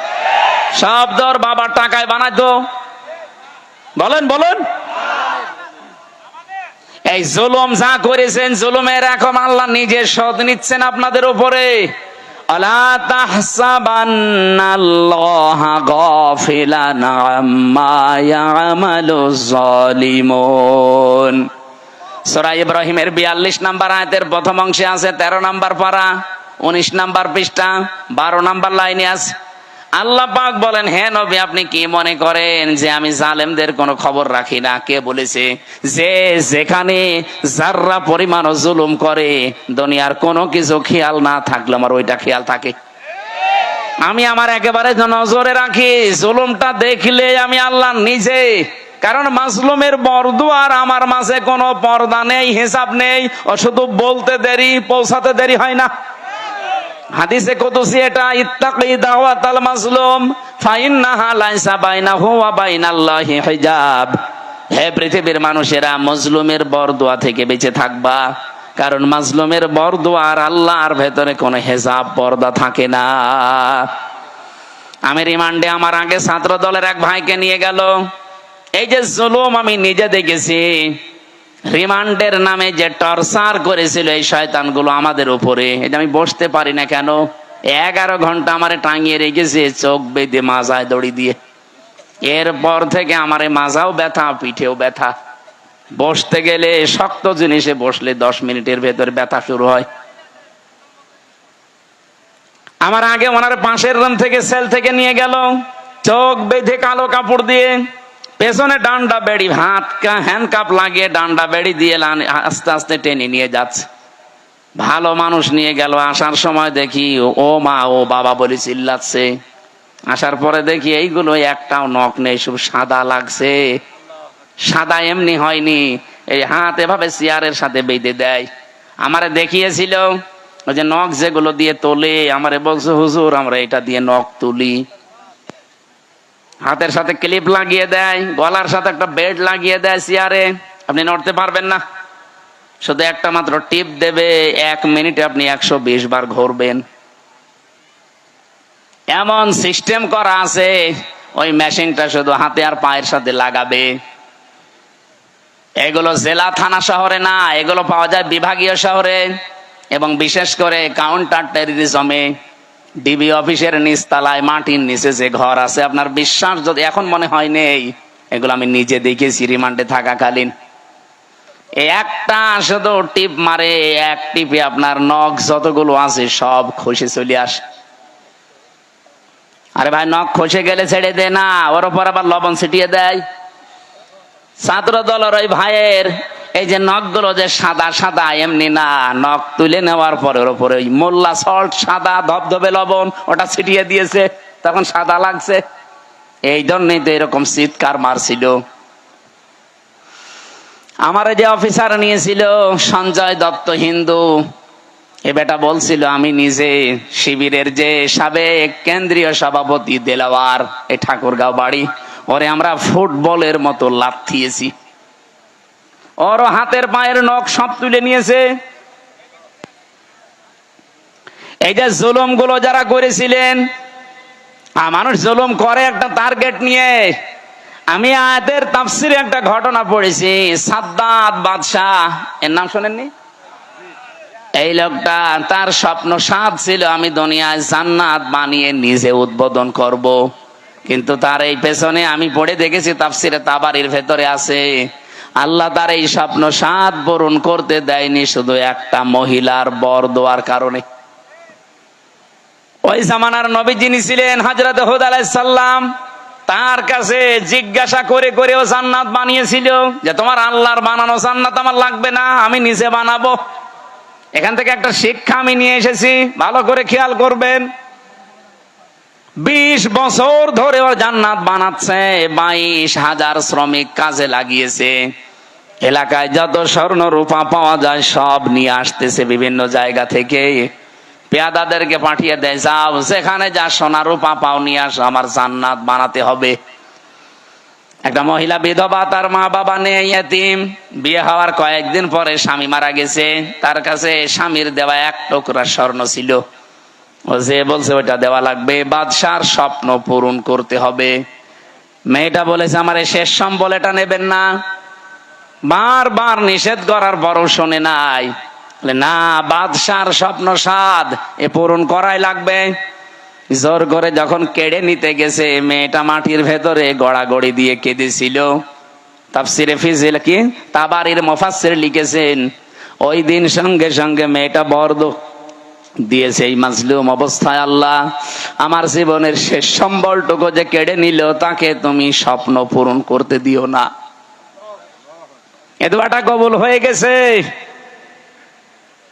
সব দর বাবার টাকায় বানাইতো। বলেন বলেন। এই জুলুম যা করেছেন, জুলুমের এখন আল্লাহ নিজে শোধ নিচ্ছেন আপনাদের উপরে। আলা তাহসাবান্নাল্লাহা গাফিলান আম্মা ইয়ামালুজ জালিমুন। সূরা ইব্রাহিমের 42 নম্বর আয়াতের প্রথম অংশে আছে 13 নম্বর পারা, 19 নম্বর পৃষ্ঠা, 12 নম্বর লাইনে আছে। আল্লাহ পাক বলেন, হে নবী আপনি কি মনে করেন যে আমি জালেমদের কোনো খবর রাখি না? কে বলেছে? যে যেখানে যাররা পরিমাণ জুলুম করে, দুনিয়ার কোনো কিছু খেয়াল না থাকলে আমার ওইটা খেয়াল থাকে। আমি আমার একেবারে নজরে রাখি, জুলুমটা দেখলে আমি আল্লাহ নিজে। কারণ মাজলুমের বরদুয়ার আমার মাঝে কোনো পর্দা নেই, হিসাব নেই, ও শুধু বলতে দেরি, পৌঁছাতে দেরি হয় না। হাদিসে কুদসি এটা, ইত্তাকি দাওয়াতাল মাজলুম ফাইন্নাহা লাইসা বাইনাহু ওয়া বাইনাল্লাহি হিজাব। হে পৃথিবীর মানুষেরা, মাজলুমের বরদুয়া থেকে বেঁচে থাকবা, কারণ মাজলুমের বরদুয়া আর আল্লাহর ভেতরে কোনো হিজাব পর্দা থাকে না। আমি রিমান্ডে আমার আগে ছাত্র দলের এক ভাইকে নিয়ে গেল। এই যে জুলুম আমি নিজে দেখেছি, রিমান্ডের নামে যে টর্চার করেছিল এই শয়তানগুলো আমাদের উপরে, এটা আমি বসতে পারি না কেন? 11 ঘন্টা আমারে টাঙিয়ে রেখেছে চোখ বেঁধে, মাজায় দড়ি দিয়ে। এরপর থেকে আমারে মাজাও ব্যথা, পিঠেও ব্যথা। বসতে গেলে শক্ত জিনিসে বসলে 10 মিনিটের ভেতর ব্যথা শুরু হয়। আমার আগে ওনার পাশের রুম থেকে, সেল থেকে নিয়ে গেল, চোখ বেঁধে কালো কাপড় দিয়ে, পেছনে ডান্ডা বেড়ি, হ্যান্ডকাপ লাগিয়ে ডান্ডা বেড়ি দিয়ে আস্তে আস্তে টেনে নিয়ে যাচ্ছে। ভালো মানুষ নিয়ে গেল, আসার সময় দেখি ও মা ও বাবা বলে চিল্লাচ্ছে। আসার পরে দেখি এইগুলো একটাও নখ নেই, সব সাদা লাগছে। সাদা এমনি হয়নি, এই হাত এভাবে চেয়ারের সাথে বেঁধে দেয়। আমারে দেখিয়েছিল ওই যে নখ যেগুলো দিয়ে তোলে, আমারে বলছে হুজুর আমরা এটা দিয়ে নখ তুলি। হাতের সাথে ক্লিপ লাগিয়ে দেয়, গলার সাথে একটা বেল্ট লাগিয়ে দেয় চেয়ারে, আপনি নড়তে পারবেন না। শুধু একটা মাত্র টিপ দেবে, 1 মিনিটে আপনি 120 বার ঘুরবেন। এমন সিস্টেম করা আছে, ওই মেশিনটা শুধু হাতে আর পায়ের সাথে লাগাবে। এগুলো জেলা থানা শহরে না, এগুলো পাওয়া যায় বিভাগীয় শহরে, এবং বিশেষ করে কাউন্টার টেররিজমে ডিবি অফিসের নিচতলায় মাটির নিচে যে ঘর আছে, আপনার বিশ্বাস যদি এখন মনে হয় নেই, এগুলো আমি নিজে দেখেছি রিমান্ডে থাকাকালীন। একটা শুধু টিপ মারে, এক টিপে আপনার নখ যতগুলো আছে সব খসে চলে আসে। আরে ভাই, নখ খসে গেলে ছেড়ে দে না, ওর উপর আবার লবণ ছিটিয়ে দেয়। ছাত্র দলের ওই ভাইয়ের এই যে নখগুলো যে সাদা সাদা এমনি না, নখ তুলে নেওয়ার পরে ওর উপরে ওই মোল্লা সল্ট, সাদা ধবধবে লবণ, ওটা ছিটিয়ে দিয়েছে, তখন সাদা লাগছে। এই জন্যই তো এরকম চিৎকার মারছিল। আমার যে অফিসার নিয়েছিল সঞ্জয় দত্ত হিন্দু, এ বেটা বলছিল আমি নিজে শিবিরের যে সাবেক কেন্দ্রীয় সভাপতি দেলাওয়ার, এই ঠাকুরগাঁও বাড়ি, ওরে আমরা ফুটবলের মতো লাথিয়েছি, ওর হাতের পায়ের নখ সব তুলে নিয়েছে। এই যে জুলুম গুলো যারা করেছিলেন, মানুষ জুলুম করে একটা টার্গেট নিয়ে। আমি আয়াতের তাফসিরে একটা ঘটনা পড়েছি, সাদ্দাত বাদশাহ, এর নাম শোনেননি? এই লোকটা, তার স্বপ্ন সাদ ছিল আমি দুনিয়ায় জান্নাত বানিয়ে নিজে উদ্বোধন করব, কিন্তু তার এই পেছনে আমি পড়ে দেখেছি তাফসিরে তাবারির ভেতরে আছে, আল্লাহ তার এই স্বপ্ন সাদ পূরণ করতে দেয়নি শুধু একটা মহিলার বর দেওয়ার কারণে। ওই জামানার নবী যিনি ছিলেন হযরত হুদ আলাইহিস সালাম, তার কাছে জিজ্ঞাসা করে করেও জান্নাত বানিয়েছিল যে তোমার আল্লাহর বানানো জান্নাত আমার লাগবে না, আমি নিজে বানাবো। এখান থেকে একটা শিক্ষা আমি নিয়ে এসেছি, ভালো করে খেয়াল করবেন। 20 বছর ধরে ও জান্নাত বানাচ্ছে, 22,000 শ্রমিক কাজে লাগিয়েছে, এলাকায় যত স্বর্ণ রূপা পাওয়া যায় সব নিয়ে আসতেছে বিভিন্ন জায়গা থেকে, পেয়াদাদেরকে পাঠিয়ে দেয়, যাও যেখানে যা সোনা রূপা পাও নিয়ে আসো, আমার জান্নাত বানাতে হবে। একটা মহিলা বিধবা, তার মা বাবা নেই, ইয়েতিম, বিয়ে হওয়ার কয়েকদিন পরে স্বামী মারা গেছে, তার কাছে স্বামীর দেওয়া 1 টুকরা স্বর্ণ ছিল, ও যে বলছে ওইটা দেওয়া লাগবে, বাদশার স্বপ্ন পূরণ করতে হবে। মেয়েটা বলেছে আমার এই শেষ সম্বল, এটা নেবেন না। বারবার নিষেধ করার পরও শোনে নাই, না বাদশার স্বপ্ন সাদ, এ পূরণ করাই লাগবে। জোর করে যখন কেড়ে নিতে গেছে, মেয়েটা মাটির ভেতরে গড়াগড়ি দিয়ে কেঁদেছিল। তাফসিরে ফিজিল কি তাবারির মুফাসসির লিখেছেন, ওই দিন সঙ্গে সঙ্গে মেয়েটা বর্দ দিয়েছে, এই মাজলুম অবস্থায় আল্লাহ আমার জীবনের শেষ সম্বলটুকু যে কেড়ে নিল, তাকে তুমি স্বপ্ন পূরণ করতে দিও না। এ দোয়াটা কবুল হয়ে গেছে।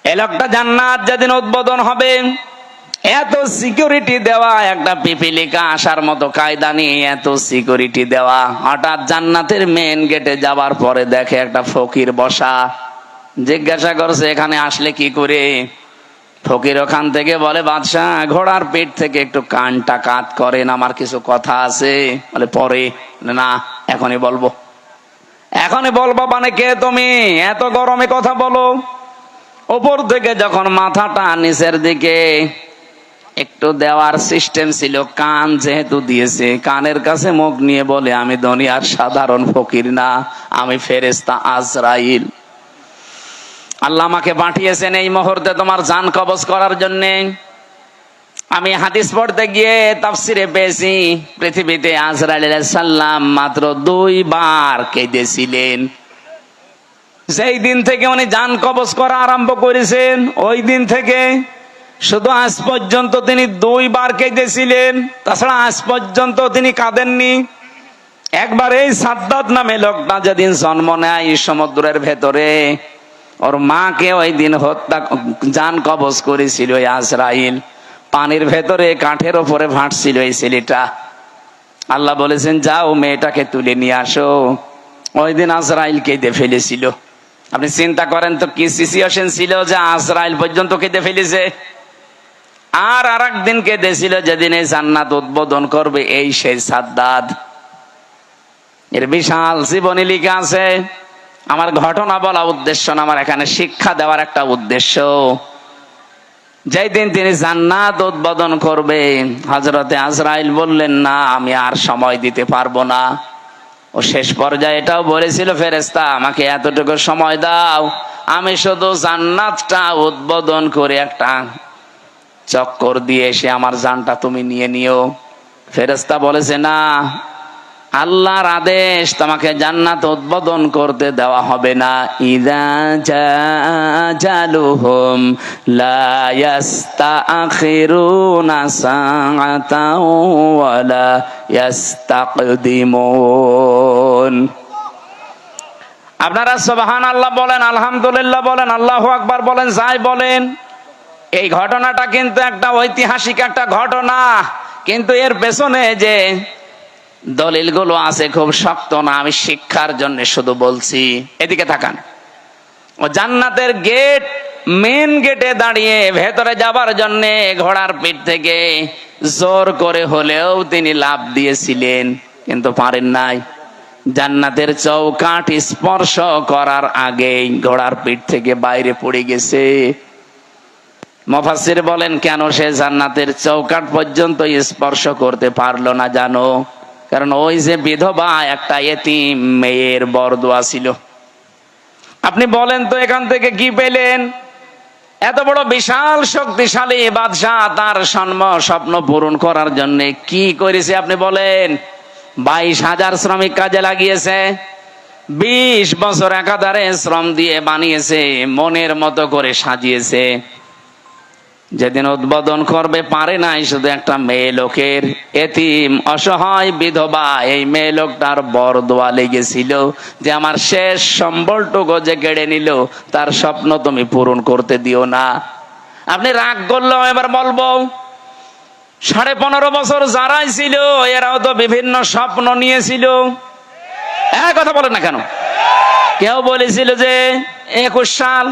এই লোকটা জান্নাত যেদিন উদ্বোধন হবে, এত সিকিউরিটি দেওয়া, একটা পিপিলিকা আসার মতো কায়দা নিয়ে এত সিকিউরিটি দেওয়া, হঠাৎ জান্নাতের মেন গেটে যাবার পরে দেখে একটা ফকির বসা। জিজ্ঞাসা করছে এখানে আসলে কি করে? ফকির ওখান থেকে বলে, বাদশাহ ঘোড়ার পেট থেকে একটু কানটা কাত করেন, আমার কিছু কথা আছে। বলে পরে, না এখনই বলবো। এখনই বলবো মানে কে তুমি? এত গরমে কথা বলো। উপর থেকে যখন মাথাটা নিচের দিকে একটু দেওয়ার সিস্টেম ছিল, কান যেহেতু দিয়েছে, কানের কাছে মুখ নিয়ে বলে, আমি দুনিয়ার সাধারণ ফকির না, আমি ফেরেশতা আজরাইল। আল্লাহ আমাকে পাঠিয়েছেন এই মুহূর্তে তোমার জান কবজ করার জন্য। আমি হাদিস পড়তে গিয়ে তাফসিরে পেয়েছি, পৃথিবীতে আজরাইল আলাইহিস সালাম মাত্র 2 বার কেঁদেছিলেন। যেই দিন থেকে উনি জান কবজ করা আরম্ভ করেছেন, ওই দিন থেকে শুধু আজ পর্যন্ত তিনি 2 বার কেঁদেছিলেন, তাছাড়া আজ পর্যন্ত তিনি কাঁদেননি। একবার এই সাদ্দাত নামে লোকটা যেদিন জন্ম নেয় সমুদ্রের ভেতরে, ওর মাকে ওই দিন হত্যা জান কবজ করেছিল আজরাইল। পানির ভেতরে কাঠের ওপরে ভাসছিল এই ছেলেটা। আল্লাহ বলেছেন যাও মেয়েটাকে তুলে নিয়ে আসো। ওই দিন আজরাইল কেঁদে ফেলেছিল। আপনি চিন্তা করেন তো কি সিচুয়েশন ছিল যে আজরাইল পর্যন্ত কেঁদে ফেলেছে। আর একদিন কেঁদেছিল যেদিন এই জান্নাত উদ্বোধন করবে, এই সেই সাদ্দাত। এর বিশাল জীবনী লিখা আছে। আমার ঘটনা বলা উদ্দেশ্য না, আমার এখানে শিক্ষা দেওয়ার একটা উদ্দেশ্য। যেই দিন তিনি জান্নাত উদ্বোধন করবে, হযরতে আজরাইল বললেন না আমি আর সময় দিতে পারবো না। ও শেষ পর্যায়ে এটাও বলেছিল, ফেরেশতা আমাকে এতটুকু সময় দাও, আমি শুধু জান্নাতটা উদ্বোধন করে একটা চক্কর দিয়ে এসে আমার জানটা তুমি নিয়ে নিও। ফেরেশতা বলেছে না, আল্লাহর আদেশ, তোমাকে জান্নাত উদ্বোধন করতে দেওয়া হবে না। ইযা জালুহুম লা ইস্তাখিরুনা সাআতাও ওয়া লা ইস্তাকদিমুন। আপনারা সুবহানাল্লাহ বলেন, আলহামদুলিল্লাহ বলেন, আল্লাহু আকবার বলেন, যাই বলেন। এই ঘটনাটা কিন্তু একটা ঐতিহাসিক একটা ঘটনা, কিন্তু এর পেছনে যে দলিলগুলো আছে খুব শক্ত না, আমি শিক্ষার জন্য শুধু বলছি। এদিকে তাকান, ও জান্নাতের গেট, মেন গেটে দাঁড়িয়ে ভেতরে যাবার জন্য ঘোড়ার পিঠ থেকে জোর করে হলেও তিনি লাফ দিয়েছিলেন, কিন্তু পারেন নাই। জান্নাতের চৌকাঠ স্পর্শ করার আগেই ঘোড়ার পিঠ থেকে বাইরে পড়ে গেছে। মুফাসসির বলেন, কেন সে জান্নাতের চৌকাঠ পর্যন্ত স্পর্শ করতে পারলো না জানো? কারণ ওই যে বিধবা একটা এতিম মেয়ের বরদোয়া ছিল। আপনি বলেন তো এখান থেকে কি পেলেন? এত বড় বিশাল শক্তিশালী বাদশাহ তার স্বপ্ন পূরণ করার জন্য কি করেছে আপনি বলেন? 22,000 শ্রমিক কাজে লাগিয়েছে, 20 বছর একাধারে শ্রম দিয়ে বানিয়েছে, মনের মতো করে সাজিয়েছে। যেদিন উদ্বোধন করবে পারে নাই শুধু একটা মেয়ে লোকের, এতিম অসহায় বিধবা এই মেয়ে লোকটার বরদোয়া লেগেছিল যে আমার শেষ সম্বলটুকু যে কেড়ে নিল তার স্বপ্ন তুমি পূরণ করতে দিও না। আপনি রাগ করলেও এবার বলবো, 15.5 বছর যারাই ছিল এরাও তো বিভিন্ন স্বপ্ন নিয়েছিল। কথা বলেন না কেন? কেউ বলেছিল যে 21 সাল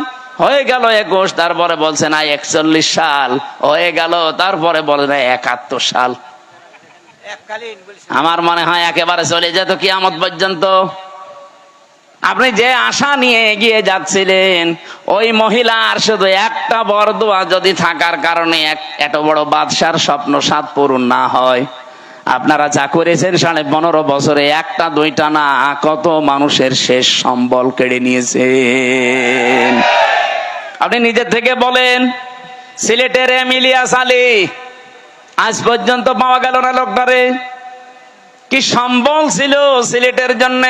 হয়ে গেল, 21, তারপরে বলছে না 41 সাল হয়ে গেল, তারপরে বলে না 71 সাল। আমার মনে হয় একেবারে চলে যেত কিয়ামত পর্যন্ত। আপনি যে আশা নিয়ে এগিয়ে যাচ্ছিলেন, ওই মহিলার শুধু একটা বরদোয়া যদি থাকার কারণে এত বড় বাদশার স্বপ্ন সাত পূরণ না হয়, আপনারা যা করেছেন 15.5 বছরে একটা দুইটা না, কত মানুষের শেষ সম্বল কেড়ে নিয়েছেন। আপনি নিজের থেকে বলেন, সিলেটের ইলিয়াস আলী আজ পর্যন্ত পাওয়া গেল না লোকটারে। কি সম্বল ছিল সিলেটের জন্য,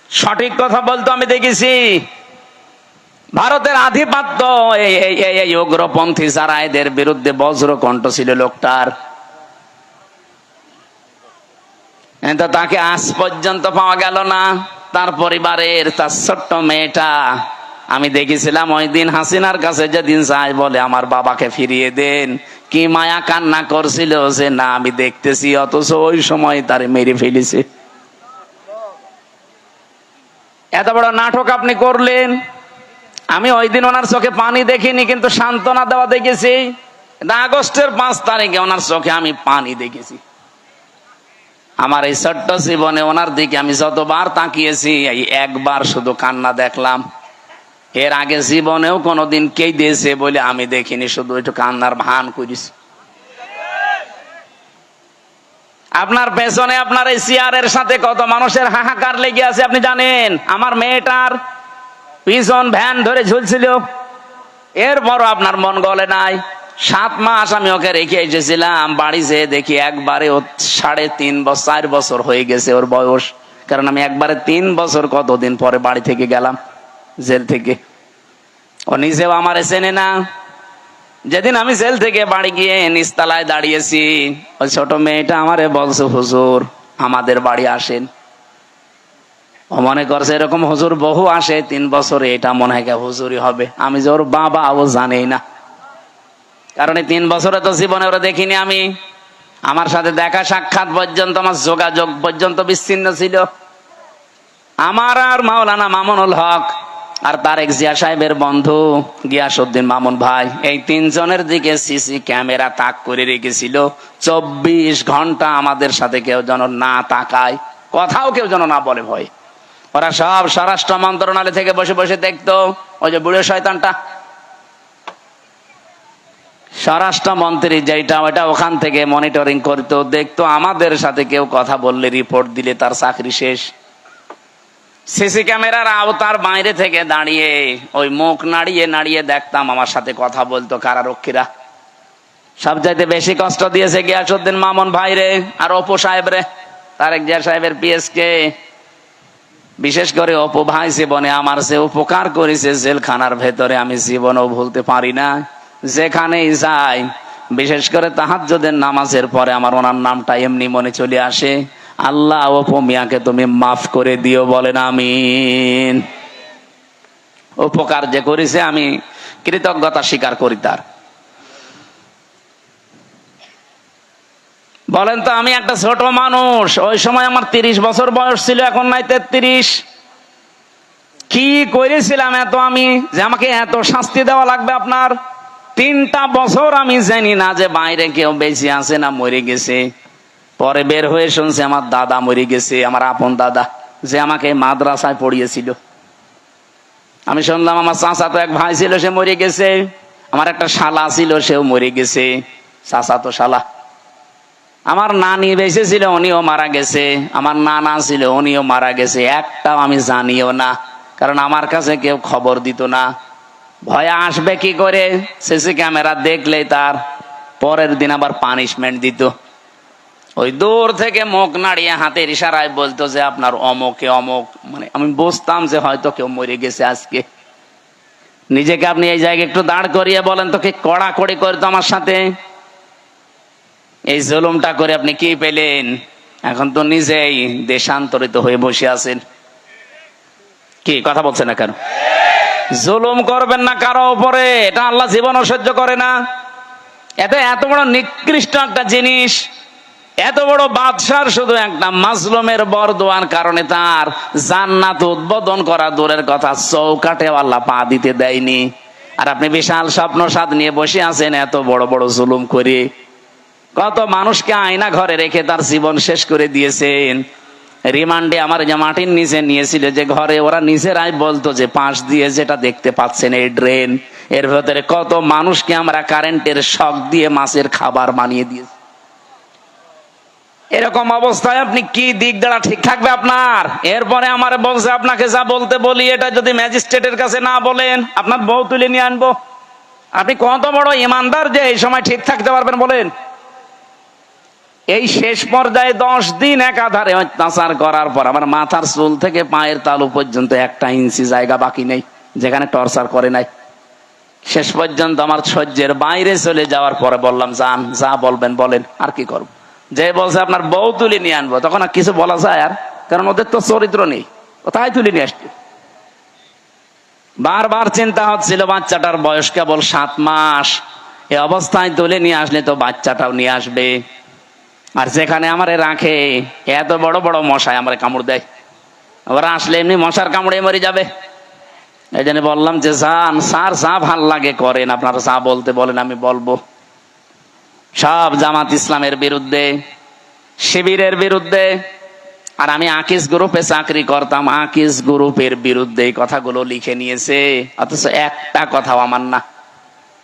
সঠিক কথা বলতো আমি দেখেছি। ভারতের আধিপত্য এই উগ্রপন্থী যারা এদের বিরুদ্ধে বজ্রকণ্ঠ ছিল লোকটার, কিন্তু তাকে আজ পর্যন্ত পাওয়া গেল না। তার পরিবারের তার ছোট্ট মেয়েটা, আমি দেখেছিলাম ওই দিন হাসিনার কাছে যেদিন যাই বলে আমার বাবাকে ফিরিয়ে দেন, কি মায়া কান্না করছিল যে না আমি দেখতেছি, অথচ ওই সময় তারে মেরে ফেলেছে। এত বড় নাটক আপনি করলেন। আমি ওই দিন ওনার চোখে পানি দেখিনি, কিন্তু সান্ত্বনা দেওয়া দেখেছি। আগস্টের 5 তারিখে ওনার চোখে আমি পানি দেখেছি। আমার এই ছোট্ট জীবনে ওনার দিকে আমি যতবার তাকিয়েছি, এই একবার শুধু কান্না দেখলাম। এর আগে জীবনেও কোনোদিন কে দিয়েছে বলে আমি দেখিনি, শুধু একটু কান্নার ভান করেছি। আপনার পেছনে আপনার এই চেয়ারের সাথে কত মানুষের হাহাকার লেগে আছে আপনি জানেন? আমার মেয়েটার পিছন ভ্যান ধরে ঝুলছিল, এরপরও আপনার মন গলে নাই। 7 মাস আমি ওকে রেখে এসেছিলাম, বাড়ি যেয়ে দেখি একবারে ও 3.5 বছর হয়ে গেছে ওর বয়স। কারণ আমি একবারে 3 বছর কতদিন পরে বাড়ি থেকে গেলাম জেল থেকে। ও নিজেও আমারে চেনে না। যেদিন আমি জেল থেকে বাড়ি গিয়ে নিচতলায় দাঁড়িয়েছি, ওই ছোট মেয়েটা আমারে বলছে, হুজুর আমাদের বাড়ি আসেন। ও মনে করছে এরকম হুজুর বহু আসে, 3 বছরে এটা মনে হয় হুজুরই হবে। আমি যে ওর বাবা ও জানেই না, কারণ এই 3 বছরে তো জীবনে ওরা দেখিনি আমি। আমার সাথে দেখা সাক্ষাৎ পর্যন্ত, আমার যোগাযোগ পর্যন্ত বিচ্ছিন্ন ছিল। আমার আর মাওলানা মামুনুল হক আর তারেক জিয়া সাহেবের বন্ধু গিয়াসউদ্দিন মামুন ভাই, এই 3 জনের দিকে সিসি ক্যামেরা তাক করে রেখেছিল। 24 ঘন্টা আমাদের সাথে কেউ যেন না তাকায়, কথাও কেউ যেন না বলে ভয়। ওরা সব স্বরাষ্ট্র মন্ত্রণালয় থেকে বসে বসে দেখতো। ওই যে বুড়ো শয়তানটা স্বরাষ্ট্রমন্ত্রী, যেটা ওটা ওখান থেকে মনিটরিং করতো, দেখতো আমাদের সাথে কেউ কথা বললে, রিপোর্ট দিলে তার চাকরি শেষ। সিসি ক্যামেরার আওতার বাইরে থেকে দাঁড়িয়ে ওই মুখ নাড়িয়ে নাড়িয়ে দেখতাম আমার সাথে কথা বলতো কারারক্ষীরা। সবচাইতে বেশি কষ্ট দিয়েছে গিয়াসউদ্দিন মামুন ভাইরে আর অপু সাহেব রে, তারেক জিয়া সাহেবের পিএসকে। বিশেষ করে অপু ভাই জীবনে আমার যে উপকার করেছে জেলখানার ভেতরে, আমি জীবনেও ভুলতে পারি না। যেখানেই যাই, বিশেষ করে তাহাজ্জুদের নামাজের পরে আমার ওনার নামটা এমনি মনে চলে আসে, আল্লাহ অপু মিয়াকে তুমি মাফ করে দিও, বলেন আমিন। উপকার যে করেছে আমি কৃতজ্ঞতা স্বীকার করি তার। বলেন তো, আমি একটা ছোট মানুষ, ওই সময় আমার 30 বছর বয়স ছিল, এখন নাই 33। কি করেছিলাম এত আমি, যে আমাকে এত শাস্তি দেওয়া লাগবে আপনার? 3টা বছর আমি জানি না যে বাইরে কেউ বেঁচে আছে না মরে গেছে। পরে বের হয়ে শুনছি আমার দাদা মরে গেছে, আমার আপন দাদা, যে আমাকে মাদ্রাসায় পড়িয়েছিল। আমি শুনলাম আমার চাচা তো এক ভাই ছিল, সে মরে গেছে। আমার একটা শালা ছিল, সেও মরে গেছে, চাচা তো শালা। আমার নানি বেঁচে ছিল, উনিও মারা গেছে। আমার নানা ছিল, উনিও মারা গেছে। একটাও আমি জানিও না, কারণ আমার কাছে কেউ খবর দিত না। ভয়ে আসবে কি করে? সিসি ক্যামেরা দেখলেই তার পরের দিন আবার পানিশমেন্ট দিত। ওই দূর থেকে মুখ নাড়িয়ে হাতের ইশারায় বলতো যে আপনার অমুকে অমুক। মানে আমি বুঝতাম যে হয়তো কেউ মরে গেছে আজকে। নিজেকে আপনি এই জায়গায় একটু দাঁড় করিয়ে বলেন তো, কি কড়াকড়ি করতো আমার সাথে। এই জুলুমটা করে আপনি কি পেলেন? এখন তো নিজেই দেশান্তরিত হয়ে বসে আছেন। কি কথা বলছেন না কেন? জুলুম করবেন না কারো উপরে, এটা আল্লাহ জীবনও সহ্য করে না। এত বড় নিকৃষ্ট একটা জিনিস, এত বড় বাদশার শুধু একটা মাজলুমের বরদোয়ার কারণে তার জান্নাত উদ্বোধন করা দূরের কথা, চৌকাটে আল্লাহ পা দিতে দেয়নি। আর আপনি বিশাল স্বপ্ন সাদ নিয়ে বসে আছেন এত বড় বড় জুলুম করে। কত মানুষকে আয়না ঘরে রেখে তার জীবন শেষ করে দিয়েছেন। রিমান্ডে আমার যে মাটির নিচে নিয়েছিল, যে ঘরে ওরা নিজেরাই বলতো যে পাশ দিয়ে যেটা দেখতে পাচ্ছেন এই ড্রেন, এর ভেতরে কত মানুষকে আমরা কারেন্টের শক দিয়ে মাছের খাবার বানিয়ে দিয়েছি। এরকম অবস্থায় আপনি কি দিক দ্বারা ঠিক থাকবে আপনার? এরপরে আমার বলছে আপনাকে যা বলতে বলি, এটা যদি ম্যাজিস্ট্রেটের কাছে না বলেন, আপনার বউ তুলে নিয়ে আনবো। আপনি কত বড় ইমানদার যে এই সময় ঠিক থাকতে পারবেন বলেন? এই শেষ পর্যায়ে 10 দিন একাধারে অত্যাচার করার পর আমার মাথার চুল থেকে পায়ের তালু পর্যন্ত 1 ইঞ্চি জায়গা বাকি নেই যেখানে টর্চার করে নাই। শেষ পর্যন্ত আমার সহ্যের বাইরে চলে যাওয়ার পরে বললাম, যান, যা বলবেন বলেন, আর কি করব। যে বলছে আপনার বউ তুলে নিয়ে আনবো, তখন আর কিছু বলা যায়? আর কারণ ওদের তো চরিত্র নেই, কোথায় তুলে নিয়ে আসছে। বারবার চিন্তা হচ্ছিল, বাচ্চাটার বয়স কেবল 7 মাস, এ অবস্থায় তুলে নিয়ে আসলে তো বাচ্চাটাও নিয়ে আসবে। আর যেখানে আমারে রাখে এত বড় বড় মশায় আমারে কামড় দেয়, ওরা আসলে এমনি মশার কামড়ে মরে যাবে। এই জন্য বললাম যে যান স্যার, যা ভাল লাগে করেন, আপনারা যা বলতে বলেন আমি বলবো। সব জামাত ইসলামের বিরুদ্ধে, শিবিরের বিরুদ্ধে। আর আমি আকিস গ্রুপে চাকরি করতাম, আকিস গ্রুপের বিরুদ্ধে এই কথাগুলো লিখে নিয়েছে, অথচ একটা কথাও আমার না।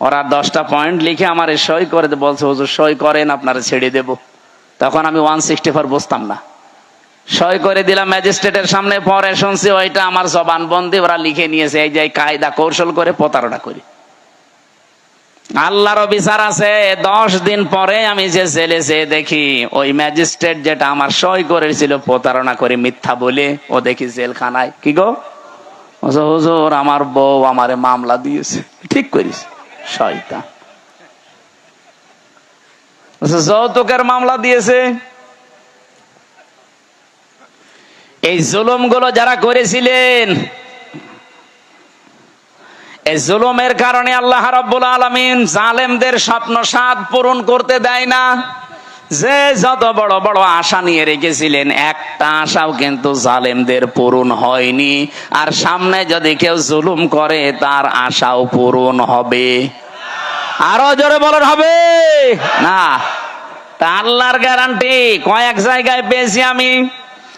ওরা 10টা পয়েন্ট লিখে আমার সই করে বলছে, হুজুর সই করেন, আপনারা ছেড়ে দেব। তখন আমি 164 বুঝতাম না, সই করে দিলাম ম্যাজিস্ট্রেটের সামনে। পরে শুনছি ওইটা আমার জবানবন্দি, ওরা লিখে নিয়েছে এই যে কায়দা কৌশল করে প্রতারণা করি। আল্লাহরও বিচার আছে। 10 দিন পরে আমি যে জেলে যেয়ে দেখি ওই ম্যাজিস্ট্রেট যেটা আমার সই করেছিল প্রতারণা করে মিথ্যা বলে, ও দেখি জেলখানায়। কি গো হুজুর, আমার বউ আমারে মামলা দিয়েছে। ঠিক করিস, শয়তান। যৌতুকের মামলা দিয়েছে। এই জুলুম গুলো যারা করেছিলেন, এই জুলুমের কারণে আল্লাহ রাব্বুল আলামিন জালেমদের স্বপ্ন সাধ পূরণ করতে দেয় না। যে যত বড় বড় আশা নিয়ে রেখেছিলেন, একটা আশাও কিন্তু জালেমদের পূরণ হয়নি। আর সামনে যদি কেউ জুলুম করে, তার আশাও পূরণ হবে। আরো জোরে বলেন, হবে না? তা আল্লাহর গ্যারান্টি কয়েক জায়গায় পেয়েছি আমি।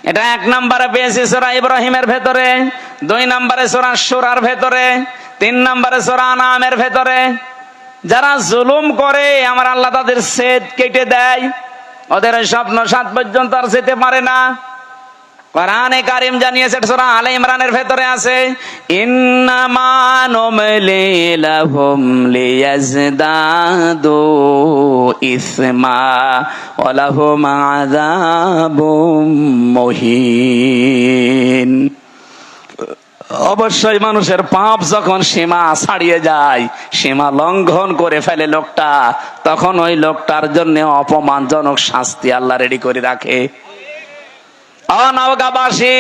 এটা 1 নম্বরে পেয়েছি সূরা ইব্রাহিমের ভেতরে, 2 নম্বরে সূরা শুরার ভেতরে, 3 নম্বরে সূরা আনামের ভেতরে। যারা জুলুম করে আমার আল্লাহ তাদের সেদ কেটে দেয়, ওদের স্বপ্ন সাত পর্যন্ত আর যেতে পারে না। কোরআনে কারীম জানিয়েছে, সূরা আলে ইমরানের ভেতরে আছে, ইন্নামা নুমলি লাহুম লিয়াজদাদু ইসমা ওয়া লাহুম আযাবুম মুহিন। অবশ্যই মানুষের পাপ যখন সীমা ছাড়িয়ে যায়, সীমা লঙ্ঘন করে ফেলে লোকটা, তখন ওই লোকটার জন্য অপমানজনক শাস্তি আল্লাহ রেডি করে রাখে। নওগাঁবাসী,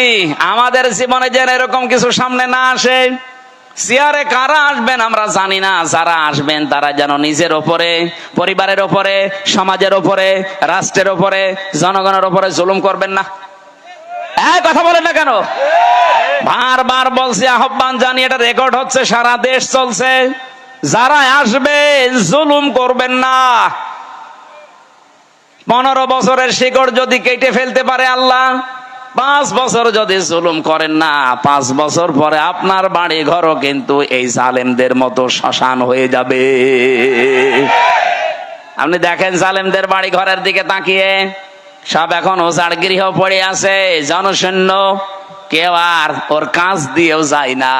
আমাদের জীবনে যেন এরকম কিছু সামনে না আসে। চেয়ারে কারা আসবেন আমরা জানি না, যারা আসবেন তারা যেন নিজের ওপরে, পরিবারের ওপরে, সমাজের ওপরে, রাষ্ট্রের ওপরে, জনগণের ওপরে জুলুম করবেন না। কথা বলেন না কেন? বারবার বলছি, আহ্বান জানি, এটা রেকর্ড হচ্ছে, সারা দেশ চলছে, যারা আসবে জুলুম করবেন না। 15 বছরের শিকড় যদি কেটে ফেলতে পারে আল্লাহ, 5 বছর যদি জুলুম করেন না, 5 বছর পরে আপনার বাড়ি ঘরও কিন্তু এই জালেমদের মতো শ্মশান হয়ে যাবে। আপনি দেখেন জালেমদের বাড়ি ঘরের দিকে তাকিয়ে, সব এখন ওজাড় গৃহ পড়ে আছে, জনশূন্য, কেউ আর ওর কাজ দিয়েও যায় না।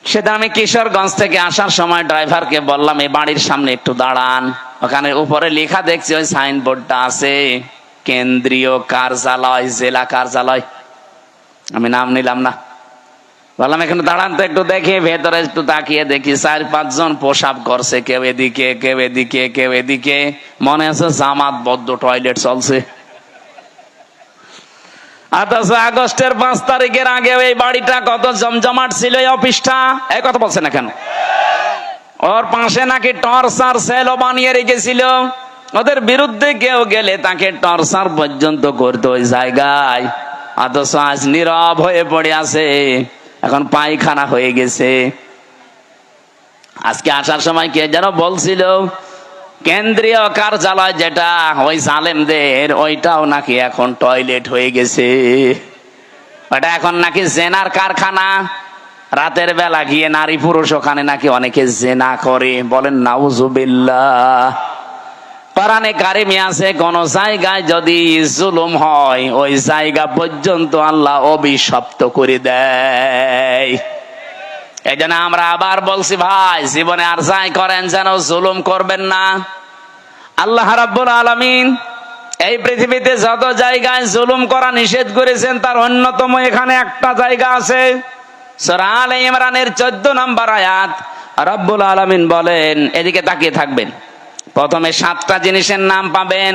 সেটা আমি কিশোরগঞ্জ থেকে আসার সময় ড্রাইভারকে বললাম, এই বাড়ির সামনে একটু দাঁড়ান, ওখানে উপরে লেখা দেখছি, ওই সাইনবোর্ডটা আছে, কেন্দ্রীয় কার্যালয়, জেলা কার্যালয়। আমি নাম নিলাম না, বললাম এখানে দাঁড়ান তো একটু দেখি। ভেতরে একটু তাকিয়ে দেখি 4-5 জন প্রসাব করছে, কেউ এদিকে, কেউ এদিকে, কেউ এদিকে, মনে আছে জামাত বদ্ধ টয়লেট চলছে। অথচ আগস্টের 5 তারিখের আগে এই বাড়িটা কত জমজমাট ছিল, এই অফিসটা। এই কথা বলছে না কেন? ওর পাশে নাকি টর্চার সেলও বানিয়ে রেখেছিল, ওদের বিরুদ্ধে কেউ গেলে তাকে টর্চার পর্যন্ত করতো ওই জায়গায়। অথচ আজ নীরব হয়ে পড়ে আছে, এখন পায়খানা হয়ে গেছে। আজকে আসার সময় কে যেন বলছিল, কেন্দ্রীয় কার্যালয় যেটা ওই জালেমদের, ওইটাও নাকি এখন টয়লেট হয়ে গেছে। ওটা এখন নাকি জেনার কারখানা। রাতের বেলা গিয়ে নারী পুরুষ ওখানে নাকি অনেকে জেনা করে। বলেন নাউজুবিল্লাহ। কোরআনে কারিমে আছে, কোন জায়গায় যদি জুলুম হয় ওই জায়গা পর্যন্ত আল্লাহ অভিশপ্ত করে দেয়। এই জন্য আমরা আবার বলছি, ভাই জীবনে আর যাই করেন যেন জুলুম করবেন না। আল্লাহ রাব্বুল আলামিন এই পৃথিবীতে যত জায়গায় জুলুম করা নিষেধ করেছেন, তার অন্যতম এখানে একটা জায়গা আছে। সূরা আলে ইমরানের 14 নম্বর আয়াত, রাব্বুল আলামিন বলেন, এদিকে তাকিয়ে থাকবেন, প্রথমে 7টা জিনিসের নাম পাবেন,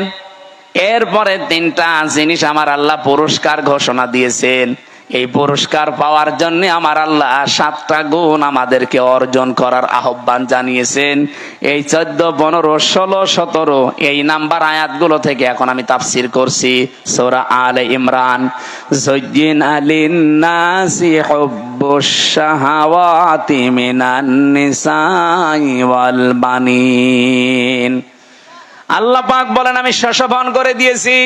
এরপরে 3টা জিনিস আমার আল্লাহ পুরস্কার ঘোষণা দিয়েছেন। এই পুরস্কার পাওয়ার জন্য আমার আল্লাহ 7টা গুণ আমাদেরকে অর্জন করার আহ্বান জানিয়েছেন। এই 14, 15, 16, 17 এই নাম্বার আয়াতগুলো থেকে এখন আমি তাফসীর করছি। সূরা আলে ইমরান, যুজ্জিনা লিন-নাসি হুব্বুশ শাহাওয়াতি মিনান নিসাই ওয়াল বানিন। আল্লাহ পাক বলেন, আমি শোষণ করে দিয়েছি,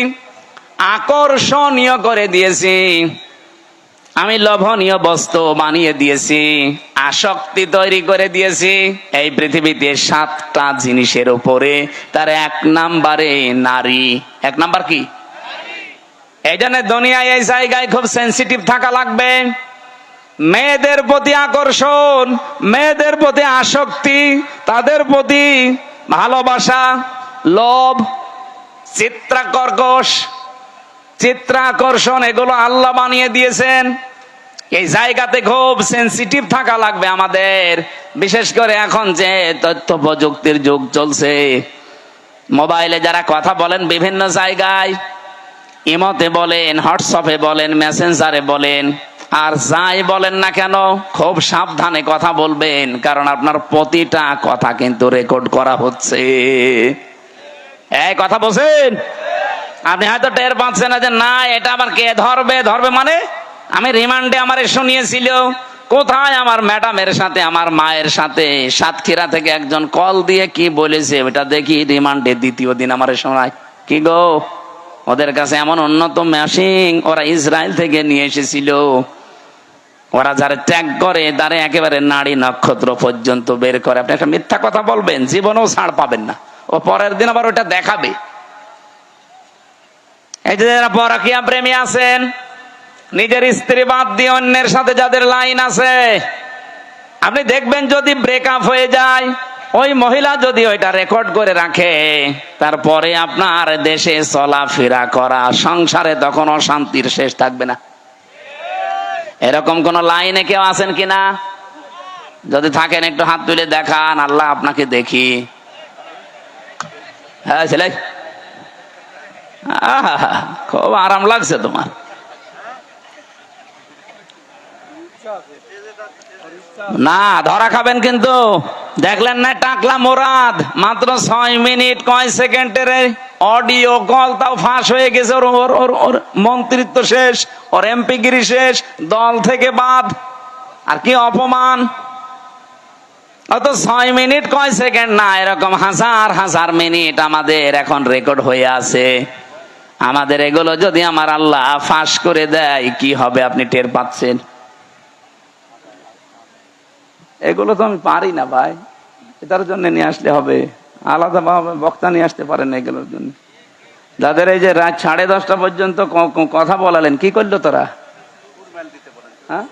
আকর্ষণীয় করে দিয়েছি, আমি লোভনীয় বস্তু বানিয়ে দিয়েছি, আসক্তি তৈরি করে দিয়েছি এই পৃথিবীতে 7টা জিনিসের উপরে। তার 1 নম্বরে নারী। 1 নাম্বার কি? এই জন্য দুনিয়ায় এই জায়গায় খুব সেন্সিটিভ থাকা লাগবে। মেয়েদের প্রতি আকর্ষণ, মেয়েদের প্রতি আসক্তি, তাদের প্রতি ভালোবাসা, লোভ, চিত্রাকর্ষণ, এগুলো আল্লাহ বানিয়ে দিয়েছেন। এই জায়গাতে খুব সেন্সিটিভ থাকা লাগবে আমাদের। বিশেষ করে এখন যে তথ্য প্রযুক্তির যুগ চলছে, মোবাইলে যারা কথা বলেন বিভিন্ন জায়গায়, ইমোতে বলেন, হোয়াটসঅ্যাপে বলেন, মেসেঞ্জারে বলেন, আর যাই বলেন না কেন খুব সাবধানে কথা বলবেন, কারণ আপনার প্রতিটা কথা কিন্তু রেকর্ড করা হচ্ছে। এই কথা বলছেন, আপনি হয়তো টের পাচ্ছেন না যে না এটা আবার কে ধরবে মানে আমি রিমান্ডে আমারে শুনিয়েছিল, কোথায় আমার ম্যাডামের সাথে, আমার মায়ের সাথে, সাতক্ষীরা থেকে একজন কল দিয়ে কি বলেছে ওটা দেখি রিমান্ডে 2য় দিন আমারে শোনায়। কি গো, ওদের কাছে এমন উন্নত মেশিন ওরা ইসরায়েল থেকে নিয়ে এসেছিল, ওরা যারা ট্যাগ করে তারা একেবারে নাড়ি নক্ষত্র পর্যন্ত বের করে। আপনি একটা মিথ্যা কথা বলবেন, জীবনেও ছাড় পাবেন না, ও পরের দিন আবার ওটা দেখাবে। এই যে যারা পরকীয়া প্রেমী আছেন, নিজের স্ত্রী বাদ দিয়ে অন্যের সাথে যাদের লাইন আছে, আপনি দেখবেন যদি ব্রেকআপ হয়ে যায়, ওই মহিলা যদি ওইটা রেকর্ড করে রাখে, তারপরে আপনার দেশে চলাফেরা করা, সংসারে তখন অশান্তির শেষ থাকবে না। এরকম কোন লাইনে কেউ আছেন কিনা? যদি থাকেন একটু হাত তুলে দেখান, আল্লাহ আপনাকে দেখি। হ্যাঁ ছেলে, খুব আরাম লাগছে তোমার। না, ধরা খাবেন কিন্তু। দেখলেন না টাকলা মোরাদ মাত্র 6 মিনিট কয় সেকেন্ডের অডিও কল, তাও ফাঁস হয়ে গেছে। ওর মন্ত্রিত্ব শেষ, ওর এমপিগিরি শেষ, দল থেকে বাদ। আর কি অপমান! অত 6 মিনিট কয় সেকেন্ড না, এরকম হাজার হাজার মিনিট আমাদের এখন রেকর্ড হয়ে আছে। আমাদের এগুলো যদি আমার আল্লাহ ফাঁস করে দেয় কি হবে আপনি টের পাচ্ছেন? এগুলো তো আমি পারি না ভাই, এটার জন্য নিয়ে আসলে হবে। আলাদা ভাবে বক্তা নিয়ে আসতে পারেন না এগুলোর জন্য। যাদের এই যে রাত 10:30 পর্যন্ত কথা বলালেন, কি করলো তোরা? হ্যাঁ,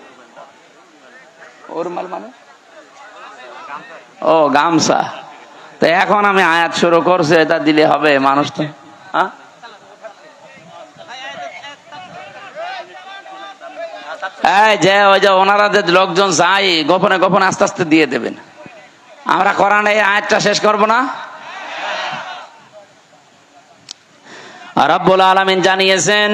ওরমাল মানে ও গামছা। তো এখন আমি আয়াত শুরু করছে, এটা দিলে হবে মানুষ তো? হ্যাঁ, এই যে ওই যে ওনারা যে লোকজন যাই গোপনে গোপনে আস্তে আস্তে দিয়ে দেবেন। আমরা কোরআনে এই আয়াতটা শেষ করব না? রব্বুল আলামিন জানিয়েছেন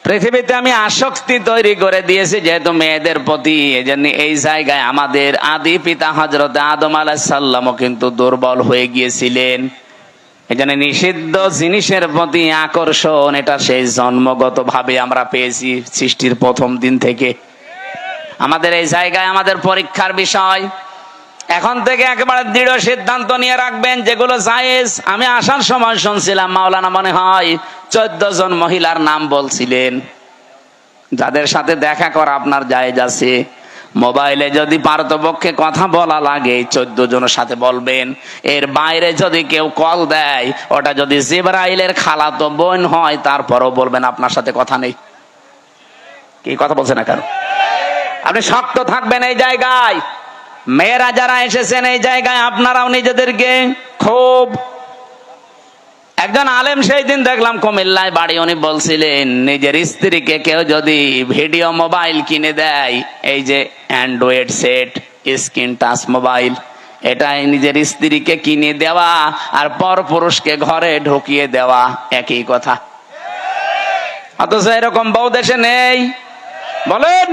পৃথিবীতে আমি আসক্তি তৈরি করে দিয়েছি যেহেতু মেয়েদের প্রতি, এজন্য এই জায়গায় আমাদের আদি পিতা হযরত আদম আলাইহিস সালামও কিন্তু দুর্বল হয়ে গিয়েছিলেন। এজন্য নিষিদ্ধ জিনিসের প্রতি আকর্ষণ, এটা সেই জন্মগত ভাবে আমরা পেয়েছি সৃষ্টির প্রথম দিন থেকে। আমাদের এই জায়গায় আমাদের পরীক্ষার বিষয়। এখন থেকে একেবারে দৃঢ় সিদ্ধান্ত নিয়ে রাখবেন যেগুলো জায়েজ। আমি আসার সময় শুনছিলাম মাওলানা মনে হয় 14 জন মহিলার নাম বলছিলেন যাদের সাথে দেখা করা আপনার জায়েজ আছে। মোবাইলে যদি পারতপক্ষে কথা বলা লাগে 14 জনের সাথে বলবেন। এর বাইরে যদি কেউ কল দেয়, ওটা যদি জিবরাইলের খালাতো বোন হয়, তারপরও বলবেন আপনার সাথে কথা নেই। কি কথা বলছেন না কেন? আপনি শক্ত থাকবেন এই জায়গায়। মেয়েরা যারা এসেছেন এই জায়গায় আপনারাও নিজেদেরকে খুব, একজন আলেম সেই দিন দেখলাম কুমিল্লায় বাড়ি, উনি বলছিলেন নিজের স্ত্রীকে কেউ যদি ভিডিও মোবাইল কিনে দেয়, এই যে Android set screen touch mobile, এটাই নিজের স্ত্রীকে কিনে দেওয়া আর পর পুরুষকে ঘরে ঢুকিয়ে দেওয়া একই কথা। অথচ এরকম বউ দেশে নেই। বলেন,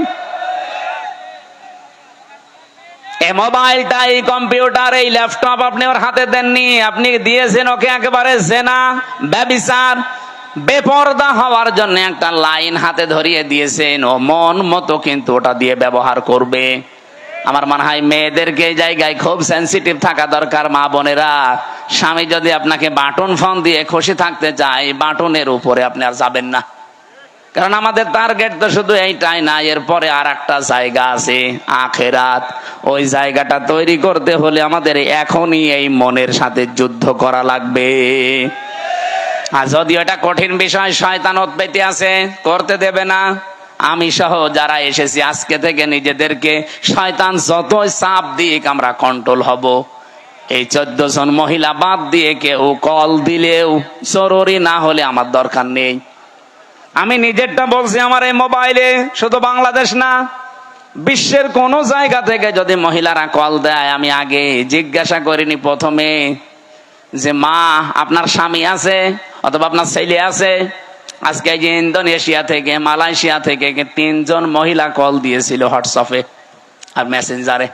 এই মোবাইলটা, এই কম্পিউটার, এই ল্যাপটপ আপনি ওর হাতে দেননি, আপনি দিয়েছেন ওকে একেবারে জেনা, ব্যভিচার, বেপরদা হওয়ার জন্য একটা লাইন হাতে ধরিয়ে দিয়েছেন। ও মন মতো কিন্তু ওটা দিয়ে ব্যবহার করবে। আমার মনে হয় মেয়েদেরকে এই জায়গায় খুব সেনসিটিভ থাকা দরকার। মা বোনেরা, স্বামী যদি আপনাকে বাটন ফোন দিয়ে খুশি থাকতে চায়, বাটনের উপরে আপনি আর যাবেন না। কারণ আমাদের টার্গেট তো শুধু এইটাই না, এরপরে আর একটা জায়গা আছে আখিরাত। ওই জায়গাটা তৈরি করতে হলে আমাদের এখনই এই মনের সাথে যুদ্ধ করা লাগবে। আর যদিও এটা কঠিন বিষয়, শয়তান উৎপত্তি আছে, করতে দেবে না। আমি সহ যারা এসেছি আজকে থেকে নিজেদেরকে শয়তান যতই চাপ দিক আমরা কন্ট্রোল হব। এই 14 জন মহিলা বাদ দিয়ে কেউ কল দিলেও জরুরি না হলে আমার দরকার নেই। আমি নিজেরটা বলছি, আমার এই মোবাইলে শুধু বাংলাদেশ না, বিশ্বের কোন জায়গা থেকে যদি মহিলারা কল দেয়, আমি আগে জিজ্ঞাসা করিনি প্রথমে যে মা আপনার স্বামী আছে অথবা আপনার ছেলে আছে। আজকে যে ইন্দোনেশিয়া থেকে, মালয়েশিয়া থেকে 3 জন মহিলা কল দিয়েছিল হোয়াটসঅ্যাপে আর মেসেঞ্জারে।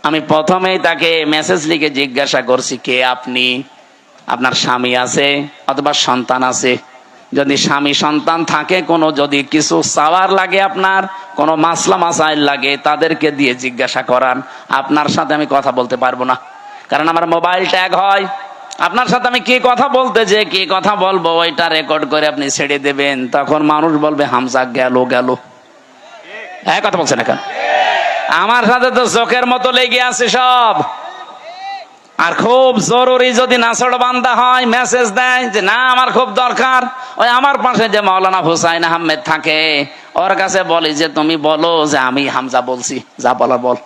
আমি প্রথমেই তাকে মেসেজ লিখে জিজ্ঞাসা করছি, কে আপনি? আপনার স্বামী আছে অথবা সন্তান আছে? যদি স্বামী সন্তান থাকে, কোনো যদি কিছু চাওয়ার লাগে, আপনার কোনো মাসলা মাসাইল লাগে, তাদেরকে দিয়ে জিজ্ঞাসা করান। আপনার সাথে আমি কথা বলতে পারবো না, কারণ আমার মোবাইল ট্যাগ হয়। আপনার সাথে আমি কি কথা বলতে যে কি কথা বলবো ওইটা রেকর্ড করে আপনি ছেড়ে দেবেন, তখন মানুষ বলবে হামজা গেল গেল। হ্যাঁ, কথা বলছে না কেন? আমার সাথে তো চোখের মতো লেগে আছে সব। আর খুব জরুরি যদি নাছড় বান্দা হয়, মেসেজ দেয় যে না আমার খুব দরকার, ওই আমার পাশে যে মাওলানা হুসাইন আহমেদ থাকে ওর কাছে বলি যে তুমি বলো যে আমি হামজা বলছি, যা বলার বল।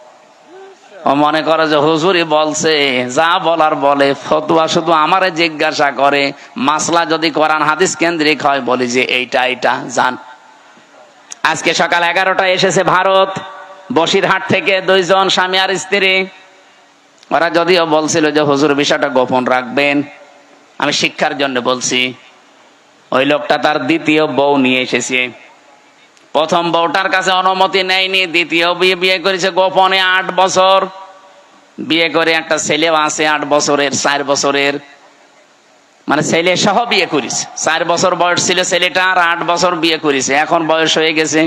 ও মনে করে যে হুজুরি বলছে, যা বলার বলে। ফতোয়া শুধু আমারে জিজ্ঞাসা করে, মাসলা যদি কোরআন হাদিস কেন্দ্রিক হয় বলি যে এইটা এইটা জান। আজকে সকাল 11টায় এসেছে ভারত, বসিরহাট থেকে 2 জন স্বামী আর স্ত্রী। ওরা যদিও বলছিল যে হুজুর বিষয়টা গোপন রাখবেন, আমি শিক্ষার জন্য বলছি। ওই লোকটা তার দ্বিতীয় বউ নিয়ে এসেছে। প্রথম বউটার কাছে অনুমতি নেয়নি, দ্বিতীয় বিয়ে করেছে গোপনে 8 বছর বিয়ে করে। একটা ছেলেও আছে 8 বছরের, 4 বছরের, মানে ছেলে সহ বিয়ে করেছে। 4 বছর বয়স ছিল ছেলেটা, আর 8 বছর বিয়ে করেছে। এখন বয়স হয়ে গেছে।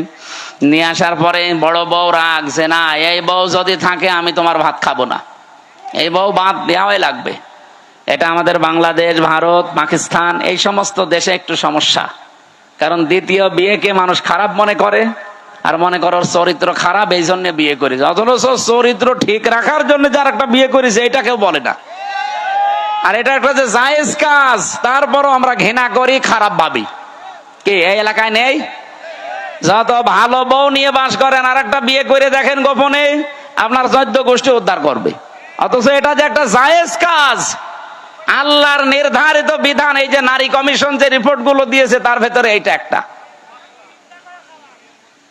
নিয়ে আসার পরে বড় বউ রাখছে, না এই বউ যদি থাকে আমি তোমার ভাত খাবো না, এই বউ ভাত দেওয়াই লাগবে। এটা আমাদের বাংলাদেশ, ভারত, পাকিস্তান এই সমস্ত দেশে একটু সমস্যা। কারণ দ্বিতীয় বিয়েকে মানুষ খারাপ মনে করে, আর মনে করো চরিত্র খারাপ, এই জন্য বিয়ে করেছে। অথচ চরিত্র ঠিক রাখার জন্য যার একটা বিয়ে করেছে এটা কেউ বলে না। আর এটা একটা যে জায়েজ কাজ, তারপরও আমরা ঘৃণা করি, খারাপ ভাবি। কি এই এলাকায় নেই? যত ভালো বউ নিয়ে বাস করেন, আর একটা বিয়ে করে দেখেন গোপনে, আপনার 14 গোষ্ঠী উদ্ধার করবে। অথচ এটা যে একটা জায়েজ কাজ, আল্লাহর নির্ধারিত বিধান। এই যে নারী কমিশন যে রিপোর্ট গুলো দিয়েছে, তার ভেতরে এইটা একটা।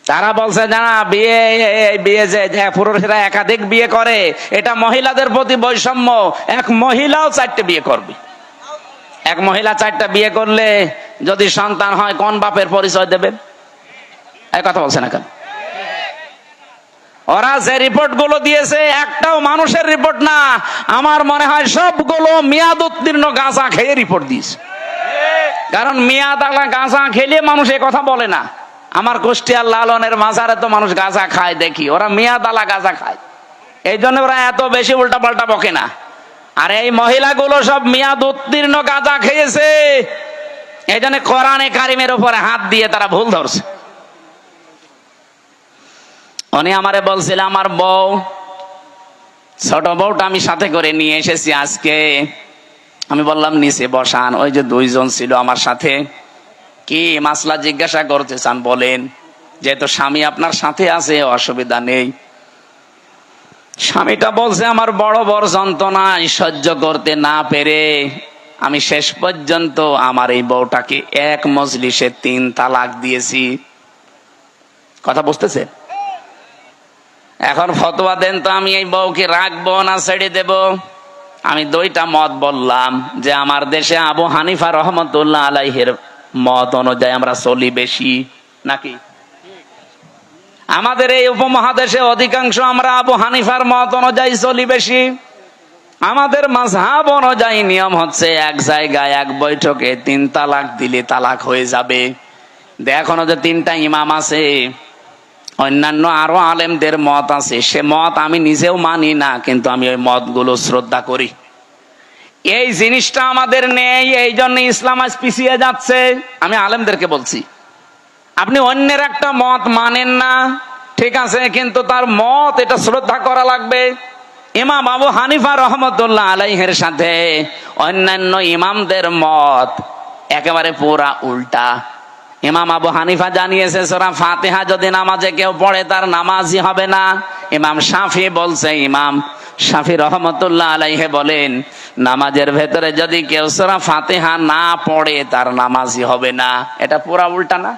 তারা বলছে না, বিয়ে যে পুরুষেরা একাধিক বিয়ে করে, এটা মহিলাদের প্রতি বৈষম্য। এক মহিলাও 4টে বিয়ে করবে। এক মহিলা 4টা বিয়ে করলে যদি সন্তান হয়, কোন বাপের পরিচয় দেবেন? এই কথা বলছে না কেন? ওরা যে রিপোর্ট গুলো দিয়েছে, একটাও মানুষের রিপোর্ট না। আমার মনে হয় সবগুলো মেয়াদ উত্তীর্ণ গাঁজা খেয়ে রিপোর্ট দিয়েছে। কারণ মেয়াদ আলা গাঁজা খেলে মানুষ এ কথা বলে না। আমার কুষ্টিয়ার লালনের মাজারে তো মানুষ গাঁজা খায় দেখি, ওরা মেয়াদ আলা গাঁজা খায়, এই জন্য ওরা এত বেশি উল্টা পাল্টা বকে না। আর এই মহিলাগুলো সব মেয়াদ উত্তীর্ণ গাঁজা খেয়েছে, এই জন্য কোরআনে কারিমের উপরে হাত দিয়ে তারা ভুল ধরছে। উনি আমারে বলছিল, আমার বউ, ছোট বউটা আমি সাথে করে নিয়ে এসেছি আজকে। আমি বললাম নিচে বসান। ওই যে 2 জন ছিল আমার সাথে। কি মাসলা জিজ্ঞাসা করতে চান বলেন? যেহেতু স্বামী আপনার সাথে আছে, অসুবিধা নেই। স্বামীটা বলছে, আমার বড় বড় যন্ত্রণায় সহ্য করতে না পেরে আমি শেষ পর্যন্ত আমার এই বউটাকে এক মজলিসে 3 তালাক দিয়েছি। কথা বুঝতেছে? এখন ফতোয়া দেন তো, আমি এই বউকে রাখবো না ছেড়ে দেব? আমি 2টা মত বললাম, যে আমার দেশে আবু হানিফা রহমতুল্লাহ আলাইহির মত অনুযায়ী আমরা চলি বেশি, নাকি আমাদের এই উপমহাদেশে অধিকাংশ আমরা আবু হানিফার মত অনুযায়ী চলি বেশি। আমাদের মাযহাব অনুযায়ী নিয়ম হচ্ছে, এক জায়গায় এক বৈঠকে 3 তালাক দিলে তালাক হয়ে যাবে। এখনো যে 3টা ইমাম আছে, অন্যান্য আরো আলেমদের মত আছে, সে মত আমি নিজেও মানি না, কিন্তু আমি ওই মতগুলো শ্রদ্ধা করি। এই জিনিসটা আমাদের নেই, এই জন্য ইসলাম আজ পিছিয়ে যাচ্ছে। আমি আলেমদেরকে বলছি, আপনি অন্যের একটা মত মানেন না, ঠিক আছে, কিন্তু তার মত এটা শ্রদ্ধা করা লাগবে। ইমাম আবু হানিফা রহমতুল্লাহ আলাইহির সাথে অন্যান্য ইমামদের মত একেবারে পুরা উল্টা। ইমাম আবু হানিফা জানিয়েছে, সূরা ফাতিহা যদি নামাজে কেউ পড়ে তার নামাজই হবে না। ইমাম শাফি বলছে, ইমাম শাফি রহমতুল্লাহ আলাইহি বলেন, নামাজের ভেতরে যদি কেউ সূরা ফাতিহা না পড়ে তার নামাজই হবে না। এটা পুরা উল্টা না?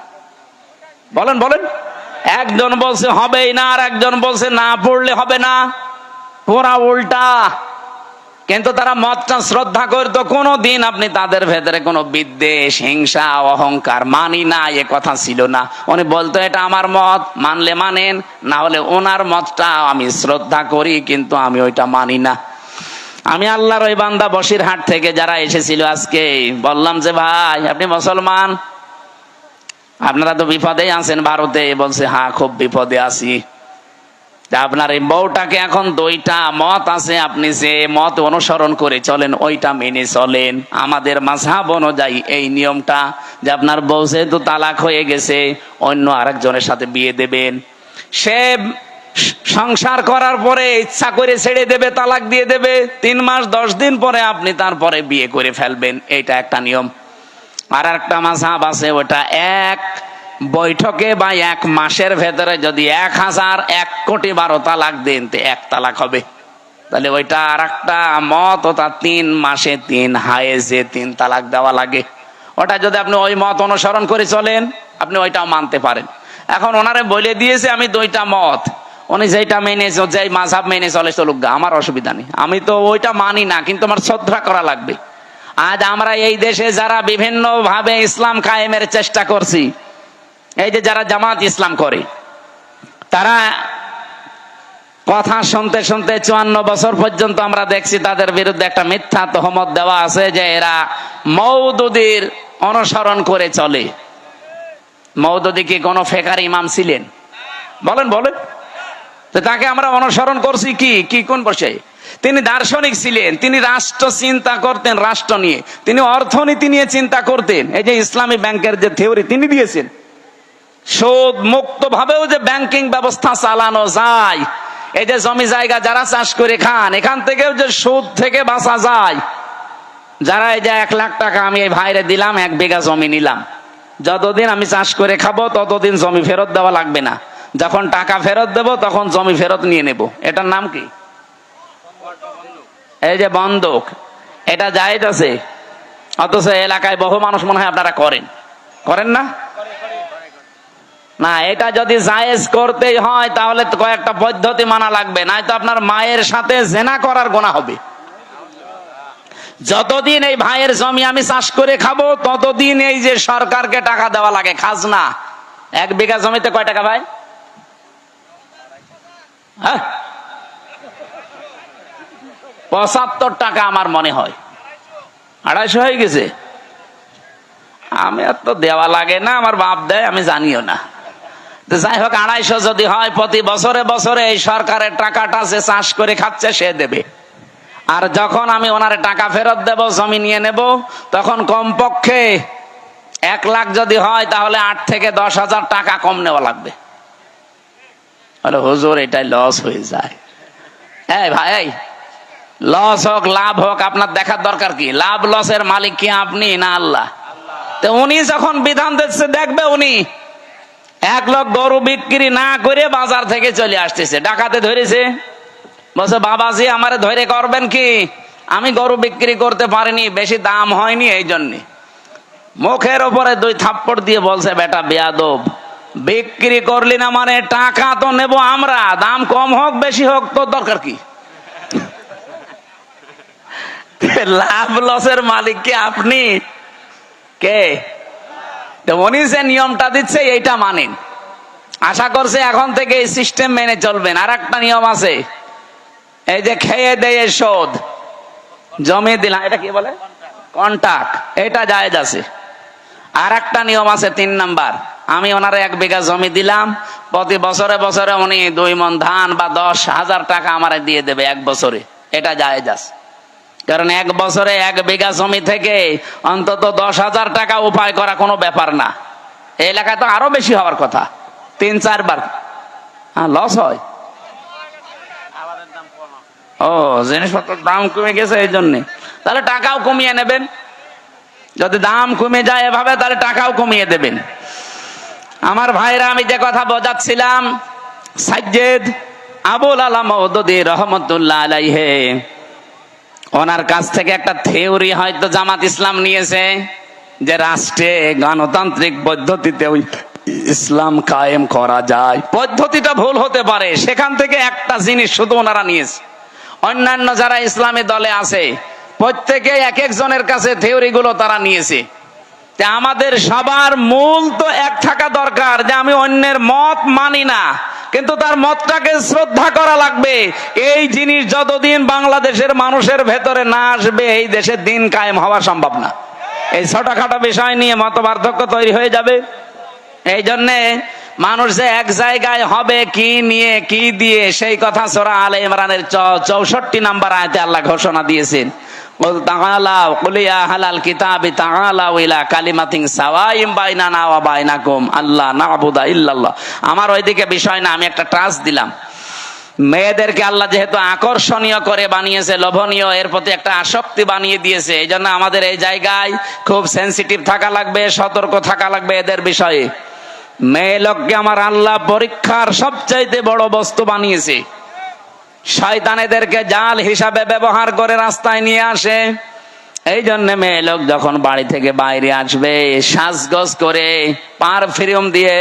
বলেন বলেন। একজন বলছে হবেই না, আর একজন বলছে না পড়লে হবে না। পুরা উল্টা। কিন্তু তারা মতটা শ্রদ্ধা করতো। কোনোদিন আপনি তাদের ভেতরে কোনো বিদ্বেষ, হিংসা, অহংকার, মানি না এ কথা ছিল না। উনি বলতো, এটা আমার মত, মানলে মানেন, না হলে ওনার মতটা আমি শ্রদ্ধা করি, কিন্তু আমি ওইটা মানি না। আমি আল্লাহর ওই বান্দা বসিরহাট থেকে যারা এসেছিল আজকে, বললাম যে ভাই আপনি মুসলমান, আপনারা তো বিপদেই আছেন ভারতে। বলছে হ্যাঁ, খুব বিপদে আছি। আপনার এই বউটাকে এখন 2টা মত আছে, আপনি যে মত অনুসরণ করে চলেন ওইটা মেনে চলেন। আমাদের মাযহাব অনুযায়ী এই নিয়মটা যে আপনার বউ যেহেতু তালাক হয়ে গেছে, অন্য আরেকজনের সাথে বিয়ে দেবেন। সে সংসার করার পরে ইচ্ছা করে ছেড়ে দেবে, তালাক দিয়ে দেবে। 3 মাস 10 দিন পরে আপনি তারপরে বিয়ে করে ফেলবেন, এইটা একটা নিয়ম। আর একটা মাযহাব আছে, ওটা এক বৈঠকে বা 1 মাসের ভেতরে যদি 1001 কোটি 12 তালাক দেন, তো 1 তালাক হবে। তাহলে ওইটা আর একটা মত, ওটা 3 মাসে 3 হায়েজে 3 তালাক দেওয়া লাগে। ওটা যদি আপনি ওই মত অনুসরণ করে চলেন, আপনি ওইটাও মানতে পারেন। এখন ওনারে বলে দিয়েছে আমি 2টা মত, উনি যেটা মেনে, যেই মাযহাব মেনে চলে চলুক গা, আমার অসুবিধা নেই। আমি তো ওইটা মানি না, কিন্তু আমার শ্রদ্ধা করা লাগবে। আজ আমরা এই দেশে যারা বিভিন্ন ভাবে ইসলাম কায়েমের চেষ্টা করছি, এই যে যারা জামাত ইসলাম করে, তারা কথা শুনতে শুনতে 54 বছর পর্যন্ত আমরা দেখছি তাদের বিরুদ্ধে একটা মিথ্যা তহমত দেওয়া আছে যে এরা মওদুদীর অনুসরণ করে চলে। মওদুদী কি কোন ফেকার ইমাম ছিলেন? বলেন বলেন। তো তাকে আমরা অনুসরণ করছি কি কোন বসে? তিনি দার্শনিক ছিলেন, তিনি রাষ্ট্র চিন্তা করতেন, রাষ্ট্র নিয়ে, তিনি অর্থনীতি নিয়ে চিন্তা করতেন। এই যে ইসলামী ব্যাংকের যে থিওরি তিনি দিয়েছেন, সুদ মুক্ত ভাবেও যে ব্যাংকিং ব্যবস্থা চালানো যায়, এই যে জমি জায়গা যারা চাষ করে খান, এখান থেকেও যে সুদ থেকে বাঁচা যায়। যারা এই যে 1 লাখ টাকা আমি এই ভাইরে দিলাম, 1 বিঘা জমি নিলাম, যতদিন আমি চাষ করে খাবো ততদিন জমি ফেরত দেওয়া লাগবে না, যখন টাকা ফেরত দেব তখন জমি ফেরত নিয়ে নেব। এটার নাম কি? এই যে বন্ধক। এটা জায়েজ আছে, অথচ এলাকায় বহু মানুষ মনে হয় আপনারা করেন না? না, এটা যদি জায়েজ করতেই হয় তাহলে তো কয়েকটা পদ্ধতি মানা লাগবে, নয়তো আপনার মায়ের সাথে জেনা করার গুনাহ হবে। যতদিন এই ভাইয়ের জমি আমি চাষ করে খাবো ততদিন এই যে সরকারকে টাকা দেওয়া লাগে, খাজনা। 1 বিঘা জমিতে কয় টাকা ভাই? হ্যাঁ, 75 টাকা আমার মনে হয়, 250 হয়ে গেছে। আমি আর তো দেওয়া লাগে না, আমার বাপ দেয়, আমি জানিও না। যাই হোক, 250 যদি হয়, প্রতি বছরে বছরে এই সরকারের টাকাটা যে চাষ করে খাচ্ছে সে দেবে। আর যখন আমি ওনার টাকা ফেরত দেব, জমি নিয়ে নেব, তখন কমপক্ষে 1 লাখ যদি হয় তাহলে 8 থেকে 10 হাজার টাকা কম নেওয়া লাগবে। বলে হুজুর এটাই লস হয়ে যায়। এই ভাই, লস হোক লাভ হোক আপনার দেখার দরকার কি? লাভ লসের মালিক কি আপনি না আল্লাহ? তো উনি যখন বিধান দিচ্ছে, দেখবে উনি 1 লাখ গরু বিক্রি না করে বাজার থেকে চলে আসতেছে, ডাকাতে ধরেছে, বলছে বাবাজি আমারে ধরে করবেন কি, আমি গরু বিক্রি করতে পারিনি, বেশি দাম হয়নি, এই জন্যে। মুখের উপরে 2 থাপ্পড় দিয়ে বলছে, বেটা বেয়াদব, বিক্রি করলি না মানে টাকা তো নেব আমরা, দাম কম হোক বেশি হোক তোর দরকার কি? লাভ লসের মালিক কি আপনি? কে? উনি যে নিয়মটা দিচ্ছে এইটা মানেন, আশা করছে এখন থেকে এই সিস্টেম মেনে চলবেন। আর একটা নিয়ম আছে, এই যে খেয়ে দেয়ে শোধ, জমি দিলাম, এটা কি বলে? কন্ট্রাক্ট, এটা জায়েজ আছে। আর একটা নিয়ম আছে 3 নাম্বার, আমি ওনারে 1 বিঘা জমি দিলাম, প্রতি বছরে বছরে উনি 2 মণ ধান বা 10,000 টাকা আমারে দিয়ে দেবে 1 বছরে, এটা জায়েজ আছে। কারণ 1 বছরে 1 বিঘা জমি থেকে অন্তত 10,000 টাকা উপায় করা কোনো ব্যাপার না। এই এলাকায় তো আরো বেশি হওয়ার কথা, 3-4 বার। হ্যাঁ, লস হয়। ও, জিনিসপত্রের দাম কমে গেছে এই জন্য, তাহলে টাকাও কমিয়ে নেবেন। যদি দাম কমে যায় এভাবে, তাহলে টাকাও কমিয়ে দেবেন। আমার ভাইরা, আমি যে কথা বোঝাচ্ছিলাম, সাজ্জেদ আবুল আলা মওদুদী রহমতুল্লাহ আলাইহি, ওনার কাছ থেকে একটা থিওরি হয়তো জামাত ইসলাম নিয়েছে যে রাষ্ট্রে গণতান্ত্রিক পদ্ধতিতে ইসলাম কায়েম করা যায়। পদ্ধতিটা ভুল হতে পারে, সেখান থেকে একটা জিনিস শুধু ওনারা নিয়েছে। অন্যান্য যারা ইসলামী দলে আছে প্রত্যেকে এক একজনের কাছে থিওরি গুলো তারা নিয়েছে। আমাদের সবার মূল তো এক থাকা দরকার যে আমি অন্যের মত মানি না, কিন্তু তার মতটাকে শ্রদ্ধা করা লাগবে। এই জিনিস যতদিন বাংলাদেশের মানুষের ভেতরে না আসবে, এই দেশের দিন কায়েম হওয়া সম্ভব না। এই ছোটখাটো বিষয় নিয়ে মত পার্থক্য তৈরি হয়ে যাবে। এই জন্যে মানুষ যে এক জায়গায় হবে কি নিয়ে কি দিয়ে, সেই কথা সূরা আলে ইমরানের 64 নম্বর আয়াতে আল্লাহ ঘোষণা দিয়েছেন, আমার ওইদিকে বিষয় না, আমি একটা ট্রাস্ট দিলাম। মেয়েদেরকে আল্লাহ যেহেতু আকর্ষণীয় করে বানিয়েছে, লোভনীয়, এর প্রতি একটা আসক্তি বানিয়ে দিয়েছে, এই জন্য আমাদের এই জায়গায় খুব সেন্সিটিভ থাকা লাগবে, সতর্ক থাকা লাগবে এদের বিষয়ে। মেয়ে লোককে আমার আল্লাহ পরীক্ষার সবচাইতে বড় বস্তু বানিয়েছে। শয়তান এদেরকে জাল হিসাবে ব্যবহার করে রাস্তায় নিয়ে আসে। এই জন্য মেয়ে লোক যখন বাড়ি থেকে বাইরে আসবে, সাজগোজ করে পারফিউম দিয়ে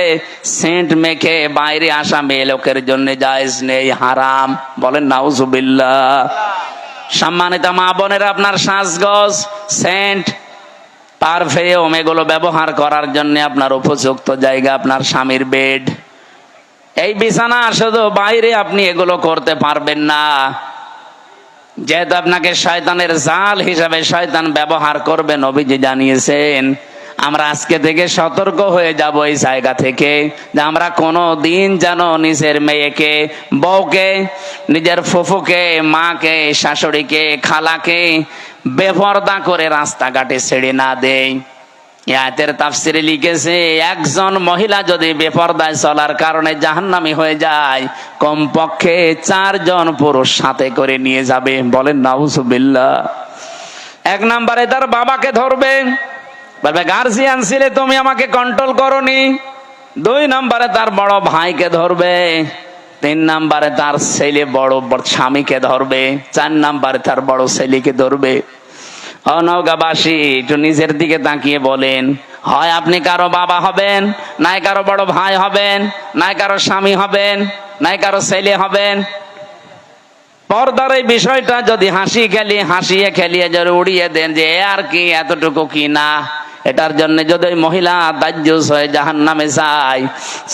সেন্ট মেখে বাইরে আসা মেয়ে লোকের জন্য জায়েজ নেই, হারাম। বলেন নাউজুবিল্লাহ। সম্মানিত মা বোনেরা, আপনার সাজগোজ, সেন্ট, পারফিউম এগুলো ব্যবহার করার জন্য আপনার উপযুক্ত জায়গা আপনার স্বামীর বেড। এই বিছানা শুধু বাইরে আপনি এগুলো করতে পারবেন না, যেহেতু আপনাকে শয়তানের জাল হিসাবে শয়তান ব্যবহার করবে। নবীজি জানিয়েছেন আমরা আজকে থেকে সতর্ক হয়ে যাব এই জায়গা থেকে, যে আমরা কোনো দিন যেন নিজের মেয়েকে, বউকে, নিজের ফুফুকে, মাকে, শাশুড়িকে, খালাকে বেপরদা করে রাস্তাঘাটে ছেড়ে না দেই। আয়াতের তাফসিরে লিখেছে একজন মহিলা যদি বেপরদায় চলার কারণে জাহান্নামী হয়ে যায়, কমপক্ষে 4 জন পুরুষ সাথে করে নিয়ে যাবে। বলেন নাউজুবিল্লাহ। 1 নম্বরে তার বাবাকে ধরবে, বলবে গার্জিয়ান ছিলে তুমি, আমাকে কন্ট্রোল করনি। 2 নম্বরে তার বড় ভাইকে ধরবে। 3 নম্বরে তার ছেলে বড় স্বামীকে ধরবে। 4 নম্বরে তার বড় ছেলেকে ধরবে। নওগাঁবাসী একটু নিজের দিকে তাকিয়ে বলেন, হয় আপনি কারো বাবা হবেন, নাই কারো বড় ভাই হবেন, নাই কারো স্বামী হবেন, নাই কারো ছেলে হবেন। পর্দার এই বিষয়টা যদি হাসিয়ে খেলিয়ে যদি উড়িয়ে দেন যে আর কি, এতটুকু কি না, এটার জন্য যদি মহিলা দাজ্জুস হয়ে জাহান্নামে যায়,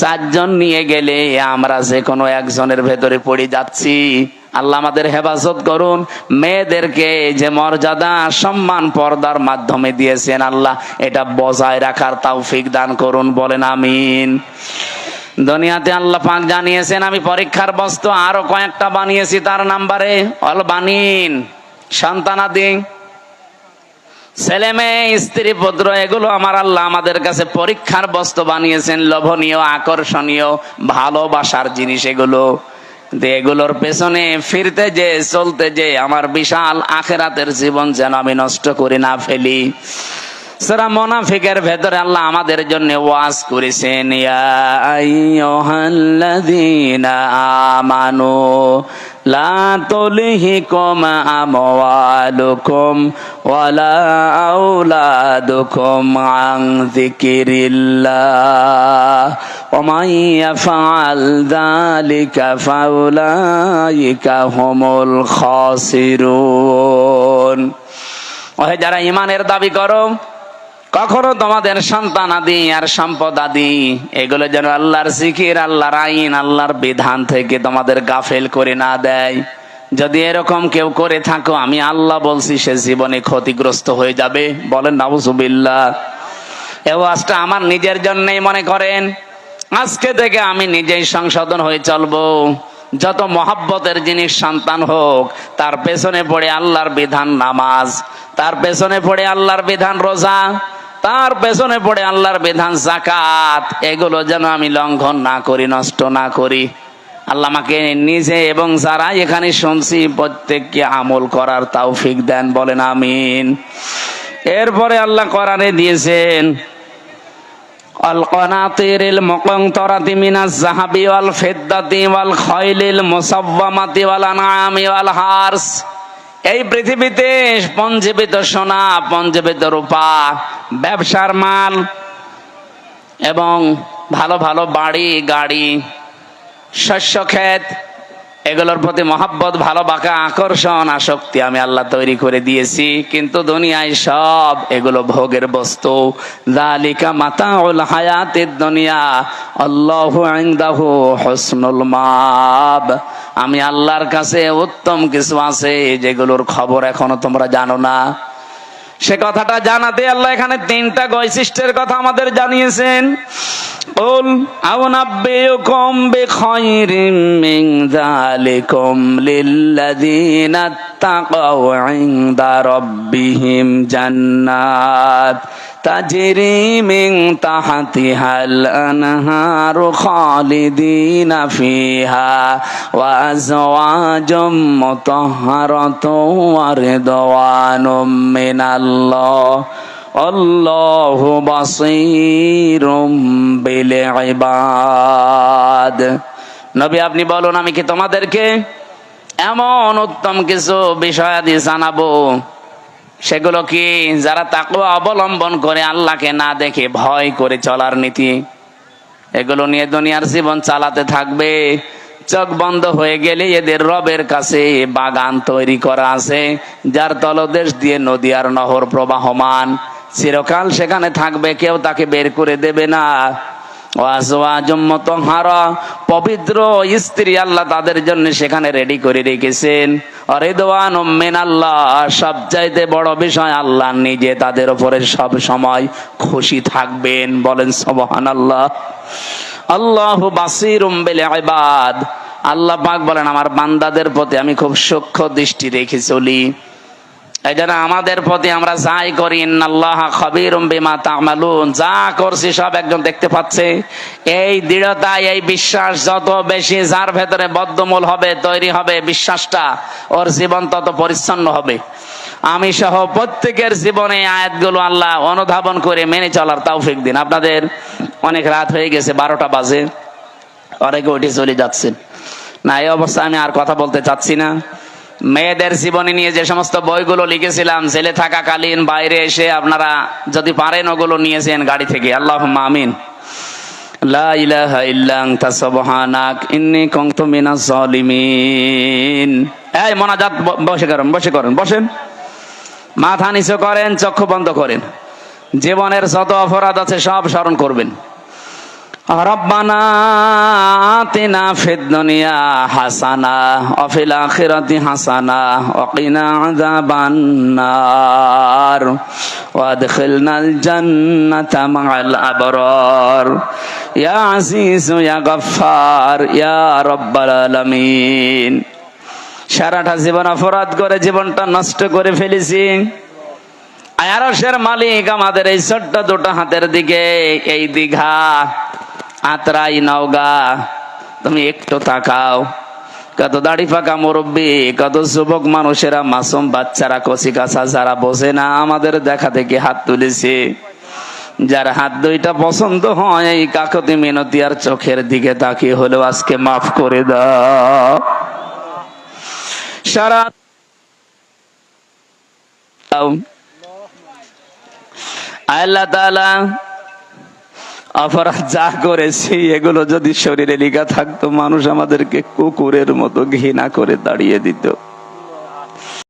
4 জন নিয়ে গেলে আমরা যে কোনো একজনের ভেতরে পড়ে যাচ্ছি। আল্লাহ আমাদের হেফাজত করুন। মেয়েদেরকে যে মর্যাদা সম্মান পর্দার মাধ্যমে দিয়েছেন, আল্লাহ এটা বজায় রাখার তৌফিক দান করুন। বলেন আমিন। দুনিয়াতে আল্লাহ পাক জানিয়েছেন আমি পরীক্ষার বস্তু আরো কয়েকটা বানিয়েছি, তার নাম্বারে অল বানিন, সন্তানাদি, ছেলে মেয়ে, স্ত্রী পুত্র, এগুলো আমার আল্লাহ আমাদের কাছে পরীক্ষার বস্তু বানিয়েছেন, লোভনীয়, আকর্ষণীয়, ভালোবাসার জিনিস এগুলো। এগুলোর পেছনে ফিরতে যে, চলতে যে আমার বিশাল আখিরাতের জীবন যেন আমি নষ্ট করে না ফেলি। সূরা মুনাফিকের ভেতরে আল্লাহ আমাদের জন্য ওয়াজ করেছেন, ইয়া আইয়ুহাল্লাযীনা আমানু লা তুলহিকুম আমওয়ালুকুম ওয়ালা আওলাদুকুম আন যিকিরিল্লাহ ওয়া মান ইয়াফআল যালিকা ফাউলাইকা হুমুল খাসিরুন। ওহে যারা ঈমানের দাবি করো, কখনো তোমাদের সন্তান আদি আর সম্পদ আদি এগুলো যেন আল্লাহর জিকির, আল্লাহর আইন, আল্লাহর বিধান থেকে তোমাদের গাফেল করে না দেয়। যদি এরকম কেউ করে থাকো, আমি আল্লাহ বলছি সে জীবনে ক্ষতিগ্রস্ত হয়ে যাবে। বলেন নাউজুবিল্লাহ। এই ওয়াজটা আমার নিজের জন্যই মনে করেন। আজকে থেকে আমি নিজেই সংশোধন হয়ে চলবো। যত মহাব্বতের জিনিস সন্তান হোক, তার পেছনে পড়ে আল্লাহর বিধান নামাজ, তার পেছনে পড়ে আল্লাহর বিধান রোজা, তার পেছনে পড়ে আল্লাহর বিধান যাকাত, এগুলো যেন আমি লঙ্ঘন না করি, নষ্ট না করি। আল্লাহ আমাকে নিজে এবং যারা এখানে শুনছি প্রত্যেককে আমল করার তৌফিক দেন। বলেন আমিন। এরপরে আল্লাহ কোরআনে দিয়েছেন আল কানাতিরিল মুকানতারাতি মিনাজ যাহাবি ওয়াল ফিদ্দাতি ওয়াল খাইলিল মুসাওয়ামাতি ওয়াল আনআমি ওয়াল হারস। এই পৃথিবীতে পঞ্জীবিত সোনা, পঞ্জীবিত রূপা, ব্যবসার মাল এবং ভালো ভালো বাড়ি গাড়ি, শস্য ক্ষেত, এগুলোর প্রতি মহাব্বত, ভালোবাসা, আকর্ষণ, আসক্তি আমি আল্লাহ তৈরি করে দিয়েছি। কিন্তু দুনিয়ায় সব এগুলো ভোগের বস্তু। যালিকা মাতাউল হায়াতিদ দুনিয়া আল্লাহু ইনদাহু হুসনুল মাব। আমি আল্লাহর কাছে উত্তম কিছু আছে যেগুলোর খবর এখনো তোমরা জানো না। সে কথাটা জানাতে আল্লাহ এখানে 3টা বৈশিষ্ট্যের কথা আমাদের জানিয়েছেন। কুল আউনাব্বিউকুম বিখায়রিম মিন যালিকুম লিল্লাযীনা তাকাউ ইনদা রাব্বিহিম জান্নাত তাজরি মিন তাহতিহাল আনহারু খালিদিনা ফিহা ওয়া আযওয়াজুম মুতাহহারাতুন ওয়া রিদওয়ানুম মিনাল্লাহ আল্লাহু বাসীরুম বিল ইবাদ। নবী আপনি বলুন, আমি কি তোমাদেরকে এমন উত্তম কিছু বিষয়াদি জানাবো, সেগুলো কি যারা তাকওয়া অবলম্বন করে, আল্লাহকে না দেখে ভয় করে চলার নীতি, এগুলো নিয়ে দুনিয়ার জীবন চালাতে থাকবে। চোখ বন্ধ হয়ে গেলে এদের রবের কাছে বাগান তৈরি করা আছে, যার তলদেশ দিয়ে নদী আর নহর প্রবাহমান। চিরকাল সেখানে থাকবে, কেউ তাকে বের করে দেবে না। ওয়াজওয়াজুম মুতাহহারা, পবিত্র স্ত্রী আল্লাহ তাদের জন্য সেখানে রেডি করে রেখেছেন। রিদওয়ানুম মিনাল্লাহ, সবচাইতে বড় বিষয় আল্লাহ নিজে তাদের উপরে সব সময় খুশি থাকবেন। বলেন সুবহানাল্লাহ। আল্লাহু বাসীরুম বিল ইবাদ, আল্লাহ পাক বলেন আমার বান্দাদের প্রতি আমি খুব সূক্ষ্ম দৃষ্টি রেখে চলি। এই জন্য আমাদের প্রতি আমরা যাই করি, ইন্নাল্লাহা খাবীরুম বিমা তা'মালুন, যা করছি সব একজন দেখতে পাচ্ছে। এই দৃঢ়তা, এই বিশ্বাস যত বেশি যার ভেতরে বদ্ধমূল হবে, তৈরি হবে বিশ্বাসটা, ওর জীবন তত পরিচ্ছন্ন হবে। আমি সহ প্রত্যেকের জীবনে আয়াতগুলো আল্লাহ অনুধাবন করে মেনে চলার তৌফিক দিন। আপনাদের অনেক রাত হয়ে গেছে, 12টা বাজে, অনেকে উঠে চলে যাচ্ছেন। না, এই অবস্থায় আমি আর কথা বলতে চাচ্ছি না। মেয়েদের জীবনী নিয়ে যে সমস্ত বইগুলো লিখেছিলাম, ছেলে থাকাকালীন বাইরে এসে আপনারা যদি পারেন ওগুলো নিয়েছেন গাড়ি থেকে। আল্লাহুম্মা আমিন। লা ইলাহা ইল্লা আনতা সুবহানাক ইন্নী কুনতু মিনাজ জালিমিন। এই মোনাজাত বসে করেন, বসেন, মাথা নিচু করেন, চক্ষু বন্ধ করেন। জীবনের যত অপরাধ আছে সব স্মরণ করবেন। রব্বানা আতিনা ফিদ দুনিয়া হাসানা ওয়া ফিল আখিরাতি হাসানা ওয়া কিনা আযাবান নার ওয়া আদখিলনাল জান্নাতা মা'আল আবরার ইয়া আজিজু ইয়া গফফার ইয়া রাব্বাল আলামিন। সারাটা জীবন অপরাধ করে জীবনটা নষ্ট করে ফেলেছি। আরশের মালিক আমাদের এই ছোট্ট দুটো হাতের দিকে, এই দীঘা, আত্রাই, নওগাঁ, তুমি একটু তাকাও। কত দাড়ি পাকা মুরব্বী, কত যুবক মানুষেরা, মাসুম বাচ্চারা, কচি কাঁচা যারা বোঝে না, আমাদের দেখা থেকে হাত তুলেছে। যার হাত দুইটা পছন্দ হয়, এই কাকতি মিনতি আর চোখের দিকে তাকিয়ে হলেও আজকে মাফ করে দাও। সারা আল্লাহ তাআলা অপরাধ যা করেছি এগুলো যদি শরীরে লেখা থাকতো, মানুষ আমাদেরকে কুকুরের মতো ঘৃণা করে দাঁড়িয়ে দিত।